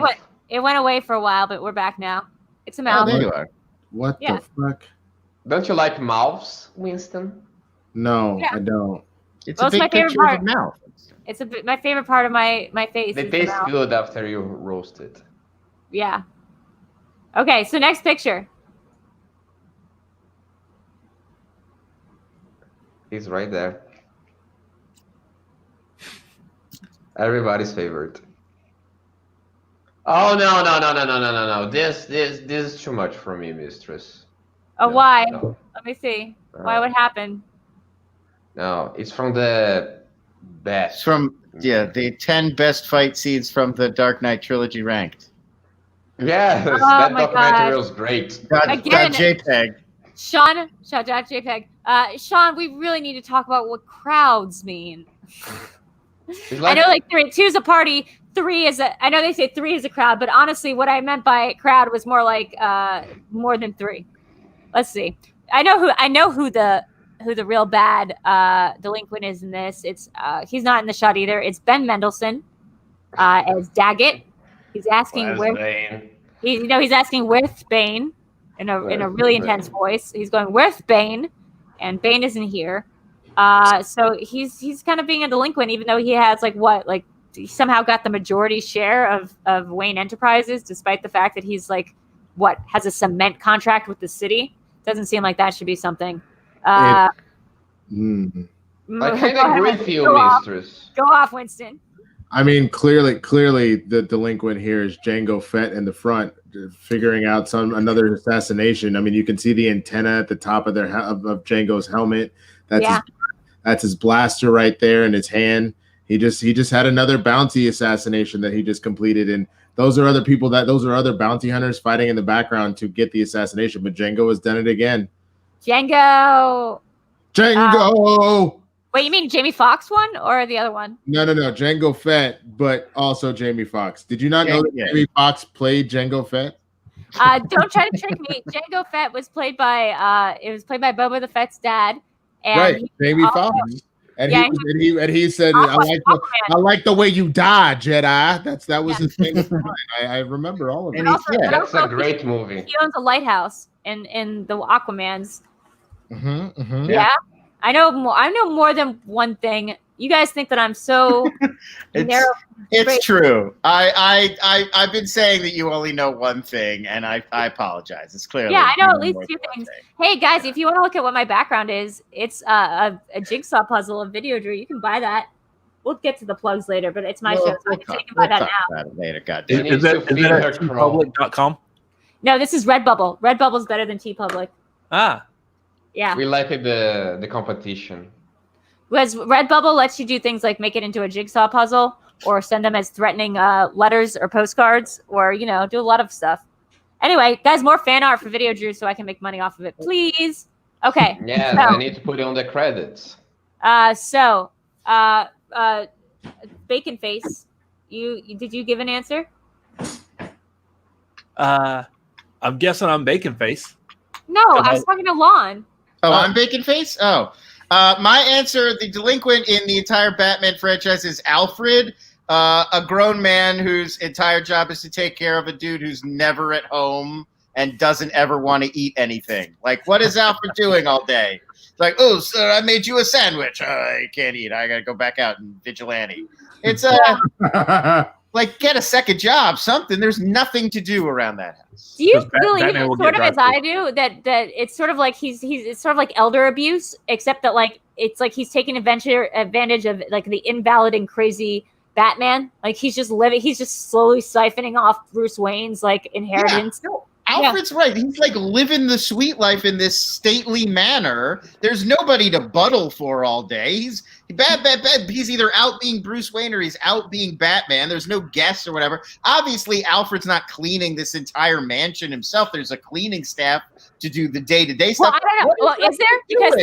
it went away for a while, but we're back now. It's a mouth. Oh, there you are. What the fuck? Don't you like mouths, Winston? No, I don't. It's a big my favorite picture part. of a mouth. It's my favorite part of my face. They taste good after you roast it. Yeah. Okay, so next picture. He's right there. Everybody's favorite. Oh no! This is too much for me, mistress. Oh, No, why? no. Let me see. Why? What happened? No, it's from the best. It's from the 10 best fight scenes from the Dark Knight trilogy ranked. Yeah, Oh that my documentary God. was great. Again, JPEG. Sean, shout out JPEG. Sean, we really need to talk about what crowds mean. I know, like 2 is a party, 3 is a. I know they say 3 is a crowd, but honestly, what I meant by crowd was more like more than 3. Let's see. I know who the real bad delinquent is in this. It's he's not in the shot either. It's Ben Mendelsohn as Daggett. He's asking he's asking where's Bane in a really intense voice. He's going, where's Bane? And Bane isn't here. So he's kind of being a delinquent, even though he has he somehow got the majority share of Wayne Enterprises, despite the fact that he's has a cement contract with the city. Doesn't seem like that should be something. I kind of agree with you, mistress. Go off, Winston. I mean, clearly, the delinquent here is Jango Fett in the front, figuring out another assassination. I mean, you can see the antenna at the top of of Jango's helmet. That's his blaster right there in his hand. He just had another bounty assassination that he just completed, and those are other bounty hunters fighting in the background to get the assassination. But Jango has done it again. Django. Wait, you mean Jamie Foxx one or the other one? No. Jango Fett, but also Jamie Foxx. Did you not know that Jamie Foxx played Jango Fett? Don't try to trick me. Jango Fett was played by Boba the Fett's dad. And right, Jamie Foxx. And he said, I like the way you die, Jedi. That was his thing. I remember all of it. That's a great movie. He owns a lighthouse in the Aquamans. Yeah. I know more than one thing. You guys think that I'm so narrow. It's true. I've been saying that you only know one thing, and I apologize. It's clearly I know at least 2 things. Hey guys, if you want to look at what my background is, it's a jigsaw puzzle of Videodrew. You can buy that. We'll get to the plugs later, but it's my show, so you can buy that now. Later, Is that tpublic.com? No, this is Redbubble. Redbubble's better than TeePublic. Yeah. We like the competition. Because Redbubble lets you do things like make it into a jigsaw puzzle or send them as threatening letters or postcards or, do a lot of stuff. Anyway, guys, more fan art for Videodrew so I can make money off of it, please. Okay. Yeah, so, I need to put it on the credits. Bacon Face, did you give an answer? I'm guessing I'm Bacon Face. No, I was talking to Lon. Oh, I'm Bacon Face? Oh. My answer, the delinquent in the entire Batman franchise is Alfred, a grown man whose entire job is to take care of a dude who's never at home and doesn't ever want to eat anything. Like, what is Alfred doing all day? It's like, oh, sir, I made you a sandwich. I can't eat. I got to go back out and vigilante. It's like, get a second job, something. There's nothing to do around that house. Do you believe sort of as I do that it's sort of like it's sort of like elder abuse, except that it's like he's taking advantage of the invalid and crazy Batman. Like he's just slowly siphoning off Bruce Wayne's inheritance. Yeah, no, Alfred's right. He's living the sweet life in this stately manner. There's nobody to buddle for all day. He's either out being Bruce Wayne or he's out being Batman. There's no guests or whatever. Obviously, Alfred's not cleaning this entire mansion himself. There's a cleaning staff to do the day-to-day stuff. Well, I don't know. Is there? Because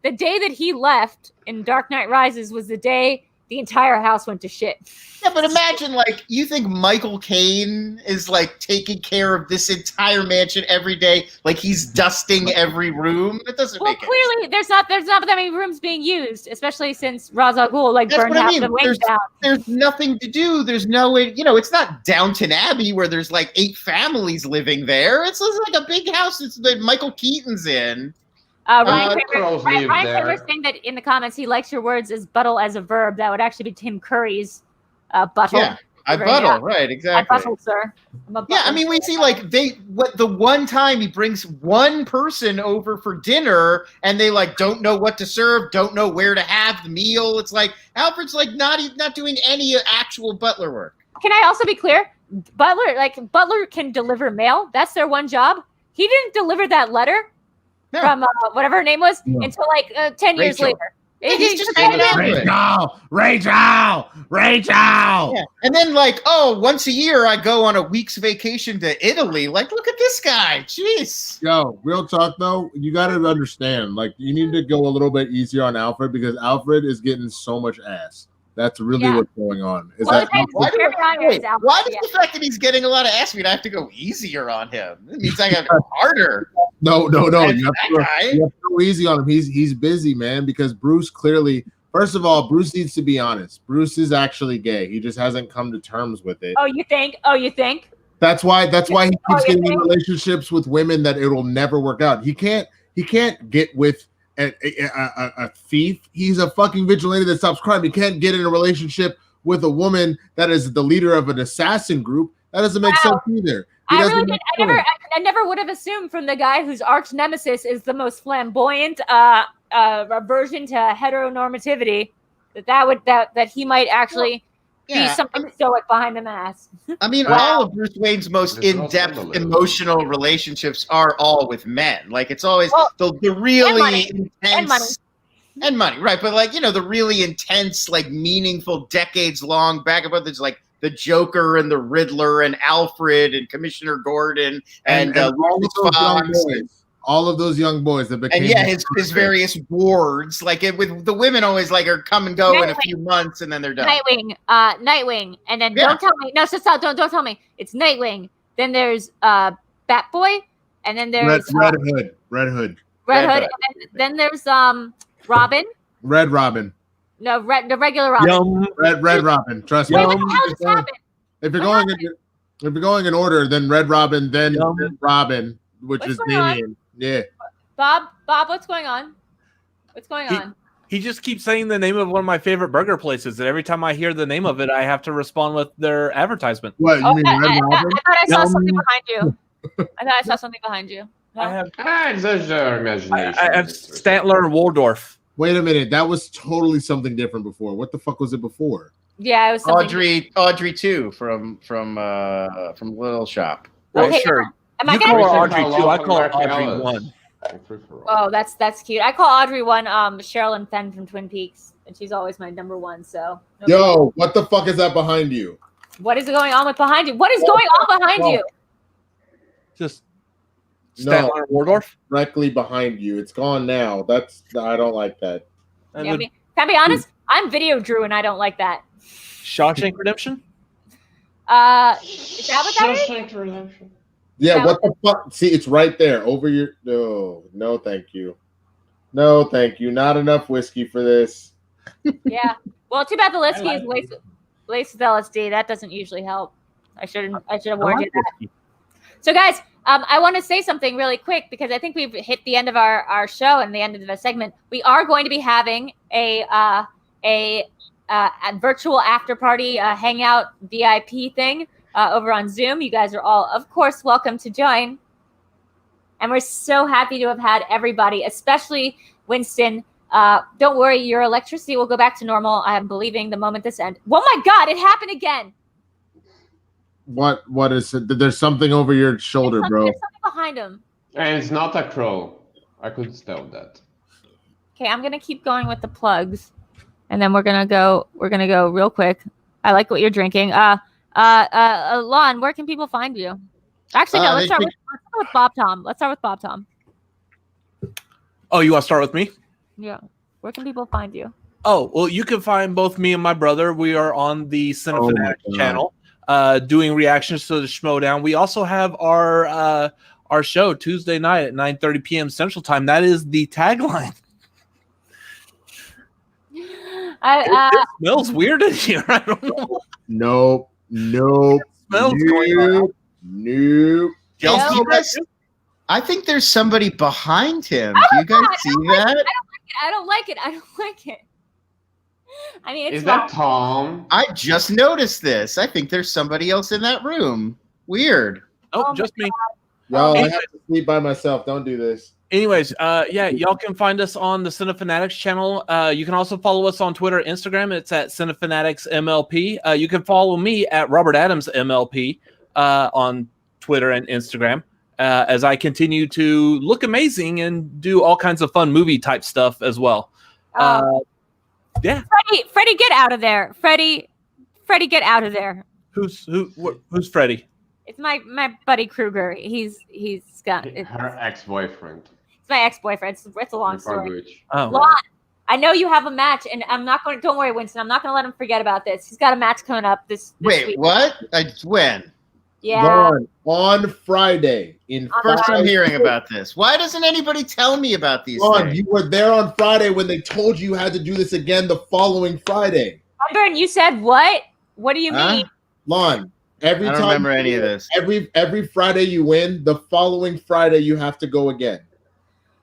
the day that he left in Dark Knight Rises was the day the entire house went to shit. Yeah, but imagine, like, you think Michael Caine is, like, taking care of this entire mansion every day, like he's dusting every room? That doesn't make sense. Well, clearly, there's not that many rooms being used, especially since Ra's al Ghul, like, burned half the wings down. There's nothing to do. There's no way, you know, it's not Downton Abbey where there's, like, 8 families living there. It's like a big house that Michael Keaton's in. Ryan Kramer's saying that in the comments he likes your words as buttle as a verb. That would actually be Tim Curry's buttle. Yeah, I buttle, right, exactly. I buttle, sir. Yeah, I mean, we see like the one time he brings one person over for dinner and they like don't know what to serve, don't know where to have the meal. It's like Alfred's like not doing any actual butler work. Can I also be clear? Butler can deliver mail. That's their one job. He didn't deliver that letter from whatever her name was until like 10 years later. He's just hanging out. Rachel. Yeah. And then like, once a year I go on a week's vacation to Italy. Like, look at this guy. Jeez. Yo, real talk though, you got to understand, like, you need to go a little bit easier on Alfred because Alfred is getting so much ass. That's really what's going on. Why does the fact that he's getting a lot of ass mean I have to go easier on him? It means I have to go harder. No. You have to go easy on him. He's busy, man, because Bruce clearly, first of all, Bruce needs to be honest. Bruce is actually gay. He just hasn't come to terms with it. Oh, you think? That's why he keeps getting in relationships with women that it'll never work out. He can't get with a thief. He's a fucking vigilante that stops crime. He can't get in a relationship with a woman that is the leader of an assassin group. That doesn't make sense either. I never would have assumed from the guy whose arch nemesis is the most flamboyant aversion to heteronormativity that he might actually be something stoic behind the mask. I mean, all of Bruce Wayne's most in-depth emotional relationships are all with men. Like, it's always the really intense and money, right? But like, you know, the really intense, like meaningful, decades-long back and forth. There's like the Joker and the Riddler and Alfred and Commissioner Gordon and all of those young boys that became his various wards. Like with the women always like are come and go in a few months and then they're done. Nightwing, and then don't tell me. No, stop! Don't tell me. It's Nightwing. Then there's Batboy, and then there's Red Hood. And then there's Robin. Red Robin. No, the regular Robin. Red Robin. Trust me. Wait, what the hell just happened? If you're going in order, then Red Robin, then Robin, which is Damian. Yeah. Bob, what's going on? He just keeps saying the name of one of my favorite burger places, and every time I hear the name of it, I have to respond with their advertisement. What, you mean Red Robin? I thought I saw something behind you. No? I have there's your imagination. I have Statler and Waldorf. Wait a minute, that was totally something different before. What the fuck was it before? Yeah, it was something Audrey 2 from Little Shop. Okay, sure. You call her Audrey 2. I call her Audrey 1. Oh, that's cute. I call Audrey 1 Sherilyn Fenn from Twin Peaks, and she's always my number 1. So. Yo, what the fuck is that behind you? What is going on behind you? What is going on behind you? Just Statler and Waldorf directly behind you. It's gone now. I don't like that. Can I be honest? I'm Videodrew, and I don't like that. Shawshank Redemption? Is that what that is? Shawshank Redemption. Yeah, what the fuck? See, it's right there over your. No, thank you. No, thank you. Not enough whiskey for this. Yeah. Well, too bad the whiskey is laced with LSD. That doesn't usually help. I should have warned you that. So, guys, I want to say something really quick because I think we've hit the end of our show and the end of the segment. We are going to be having a virtual after party hangout VIP thing over on Zoom. You guys are all, of course, welcome to join. And we're so happy to have had everybody, especially Winston. Don't worry, your electricity will go back to normal. I am believing the moment this ends. Oh my God, it happened again. What is it? There's something over your shoulder, bro. There's something behind him. And it's not a crow. I could tell that. Okay, I'm gonna keep going with the plugs, and then we're gonna go real quick. I like what you're drinking. Lon, where can people find you? Actually, no. Let's start with Bob Tom. Oh, you want to start with me? Yeah. Where can people find you? Oh, well, you can find both me and my brother. We are on the Cinefanatics channel doing reactions to the Schmoedown. We also have our show Tuesday night at 9:30 p.m. Central Time. That is the tagline. It smells weird in here. I don't know. Nope. It smells going on. Nope. I think there's somebody behind him. Do you guys see that? I don't like it. I mean, it's Is that Tom? I just noticed this. I think there's somebody else in that room. Weird. Oh, just me. Y'all, I have to sleep by myself. Don't do this. Anyways, yeah, y'all can find us on the Cinefanatics channel. You can also follow us on Twitter, Instagram. It's at Cinefanatics MLP. You can follow me at Robert Adams MLP on Twitter and Instagram as I continue to look amazing and do all kinds of fun movie type stuff as well. Yeah. Freddie, get out of there. Freddie, get out of there. Who's Freddie? It's my buddy Kruger. He's got Her ex-boyfriend. It's my ex-boyfriend. It's a long story. Oh. Lon, I know you have a match, and I'm not going to. Don't worry, Winston. I'm not going to let him forget about this. He's got a match coming up this Wait, week. what? When? Yeah. On Friday. First I'm hearing about this. Why doesn't anybody tell me about these things? You were there on Friday when they told you had to do this again the following Friday. Umber, you said what? What do you mean? Lon, I don't remember any of this. Every Friday you win, the following Friday you have to go again.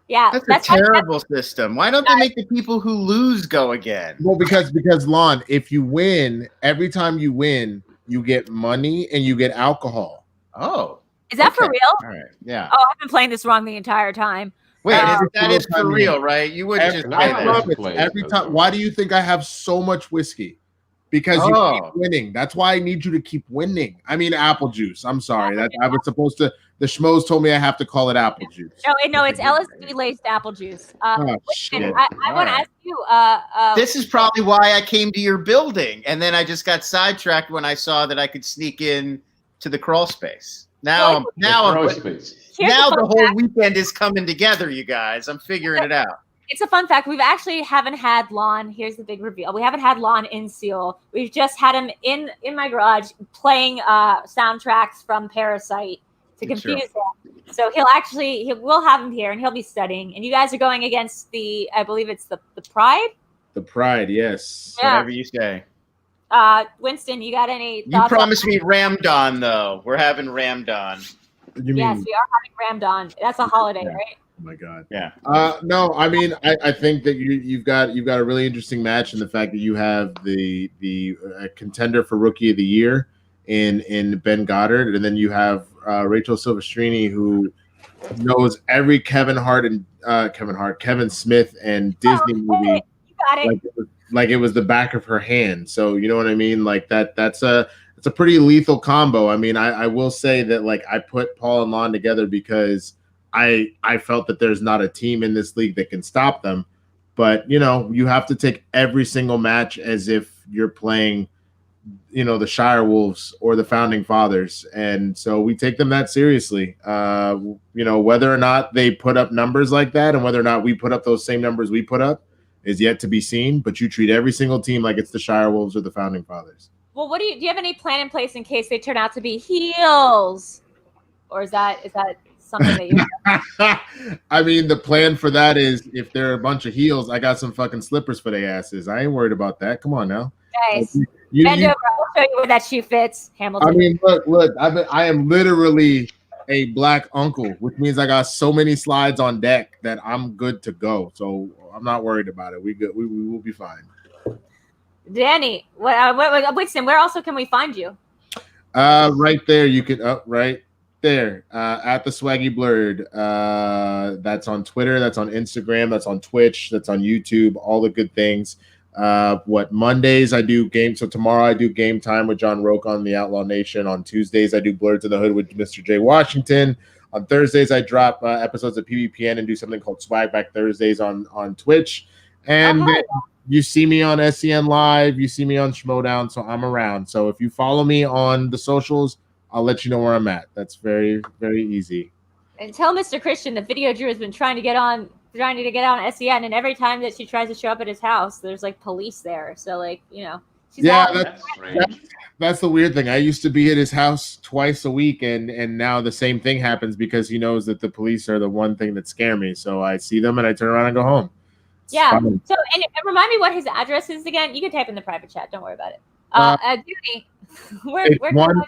Yeah, that's a terrible system. Why don't they make the people who lose go again? Well, because Lon, if you win, every time you win, you get money and you get alcohol. Oh. Is that for real? All right. Yeah. Oh, I've been playing this wrong the entire time. Wait, that is for real, right? You wouldn't just every time. Why do you think I have so much whiskey? Because you keep winning. That's why I need you to keep winning. I mean, apple juice. I'm sorry. I was supposed to. The schmoes told me I have to call it apple juice. No, it's LSD laced apple juice. Shit. I want to ask you. This is probably why I came to your building, and then I just got sidetracked when I saw that I could sneak in to the crawl space. Now the whole weekend is coming together, you guys. I'm figuring it out. It's a fun fact. We've actually haven't had Lon. Here's the big reveal. We haven't had Lon in Seoul. We've just had him in my garage playing soundtracks from Parasite to confuse him. So we'll have him here and he'll be studying. And you guys are going against I believe it's the Pride? The Pride, yes. Yeah. Whatever you say. Winston, you got any thoughts? You promised me Ramdan, though. We're having Ramdan. Yes, we are having Ramdan. That's a holiday, right? Oh my God. Yeah. No, I mean, I think that you've got a really interesting match in the fact that you have the contender for Rookie of the Year in Ben Goddard, and then you have Rachel Silvestrini, who knows every Kevin Smith and Disney movie. You got it. Like it was the back of her hand. So you know what I mean? Like that's a pretty lethal combo. I mean, I will say that like I put Paul and Lon together because I felt that there's not a team in this league that can stop them. But you know, you have to take every single match as if you're playing, you know, the Shire Wolves or the Founding Fathers. And so we take them that seriously. You know, whether or not they put up numbers like that and whether or not we put up those same numbers we put up is yet to be seen, but you treat every single team like it's the Shire Wolves or the Founding Fathers. Well, do you have any plan in place in case they turn out to be heels? Or is that something that you I mean, the plan for that is if they're a bunch of heels, I got some fucking slippers for their asses. I ain't worried about that. Come on now. Nice. Bend over. I'll show you where that shoe fits, Hamilton. I mean, look, I am literally a black uncle, which means I got so many slides on deck that I'm good to go. So I'm not worried about it. We good. We will be fine. Danny, Winston, where also can we find you? Right there. You can right there at the s.w.a.g blurred. That's on Twitter. That's on Instagram. That's on Twitch. That's on YouTube. All the good things. Mondays I do game. So tomorrow I do Game Time with John Roque on the Outlaw Nation. On Tuesdays I do Blurred to the Hood with Mr. J. Washington. On Thursdays I drop episodes of PvPN and do something called Swag Back Thursdays on Twitch. And you see me on SCN Live. You see me on Schmoedown. So I'm around. So if you follow me on the socials, I'll let you know where I'm at. That's very, very easy. And tell Mr. Christian that Videodrew has been trying to get on trying to get on SEN, and every time that she tries to show up at his house, there's like police there. So like, you know, she's that's the weird thing. I used to be at his house twice a week, and now the same thing happens because he knows that the police are the one thing that scare me. So I see them and I turn around and go home. It's fun. So and remind me what his address is again. You can type in the private chat. Don't worry about it. Judy,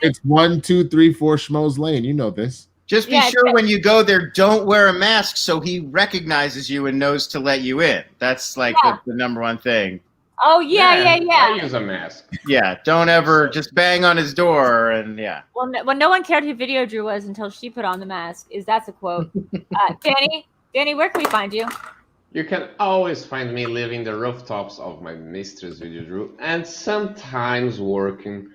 it's 1234 Schmoedown Lane. You know this. Just be sure when you go there, don't wear a mask so he recognizes you and knows to let you in. That's like the number one thing. Oh, yeah. I use a mask. Yeah, don't ever just bang on his door and Well, no one cared who Videodrew was until she put on the mask. That's a quote. Danny, where can we find you? You can always find me living the rooftops of my mistress Videodrew and sometimes working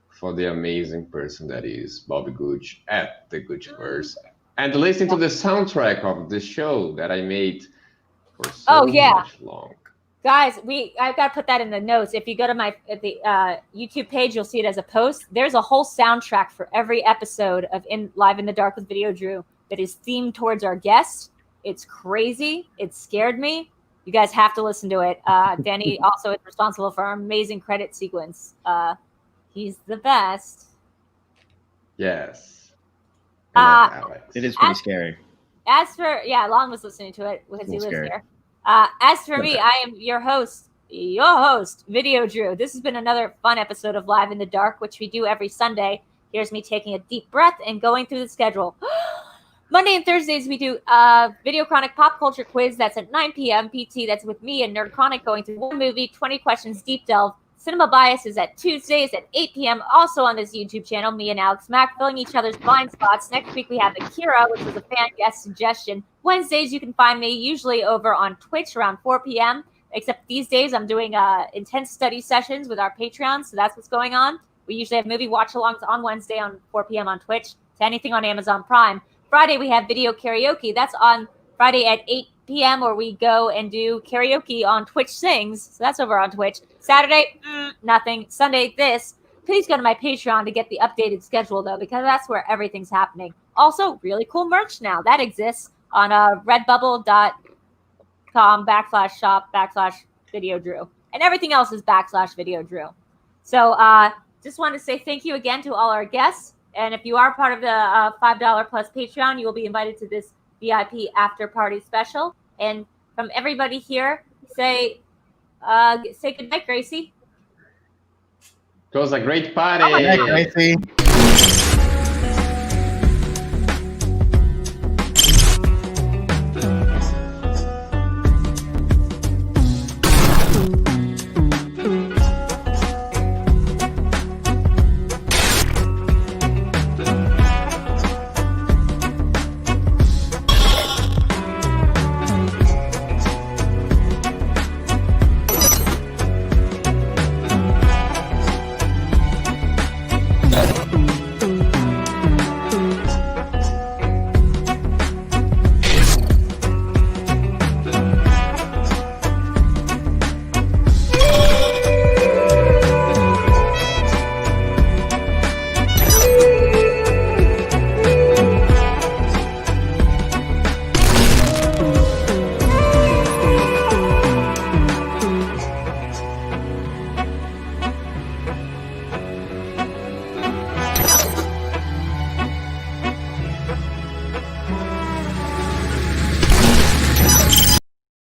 for the amazing person that is Bobby Gooch at the Goochverse, and listening to the soundtrack of the show that I made for so much long. Guys, I've got to put that in the notes. If you go to the YouTube page, you'll see it as a post. There's a whole soundtrack for every episode of Live in the Dark with Videodrew that is themed towards our guests. It's crazy. It scared me. You guys have to listen to it. Danny also is responsible for our amazing credit sequence. He's the best. Yes. Alex. It is pretty scary. As for Lon was listening to it because he lives here. As for me, I am your host, Videodrew. This has been another fun episode of Live in the Dark, which we do every Sunday. Here's me taking a deep breath and going through the schedule. Monday and Thursdays, we do VideoChronic pop culture quiz. That's at 9 p.m. PT. That's with me and NerdChronic going through one movie, 20 questions, deep delve. Cinema Bias is at Tuesdays at 8 p.m. Also on this YouTube channel, me and Alex Mack filling each other's blind spots. Next week, we have Akira, which is a fan guest suggestion. Wednesdays, you can find me usually over on Twitch around 4 p.m. Except these days, I'm doing intense study sessions with our Patreon, so that's what's going on. We usually have movie watch-alongs on Wednesday on 4 p.m. on Twitch to anything on Amazon Prime. Friday, we have video karaoke. That's on Friday at 8 p.m. where we go and do karaoke on Twitch Sings. So that's over on Twitch. Saturday, nothing. Sunday, this. Please go to my Patreon to get the updated schedule, though, because that's where everything's happening. Also, really cool merch now. That exists on redbubble.com/shop/Videodrew. And everything else is /Videodrew. So just want to say thank you again to all our guests. And if you are part of the $5 plus Patreon, you will be invited to this VIP after party special. And from everybody here, say good night, Gracie. It was a great party. Good night, Gracie.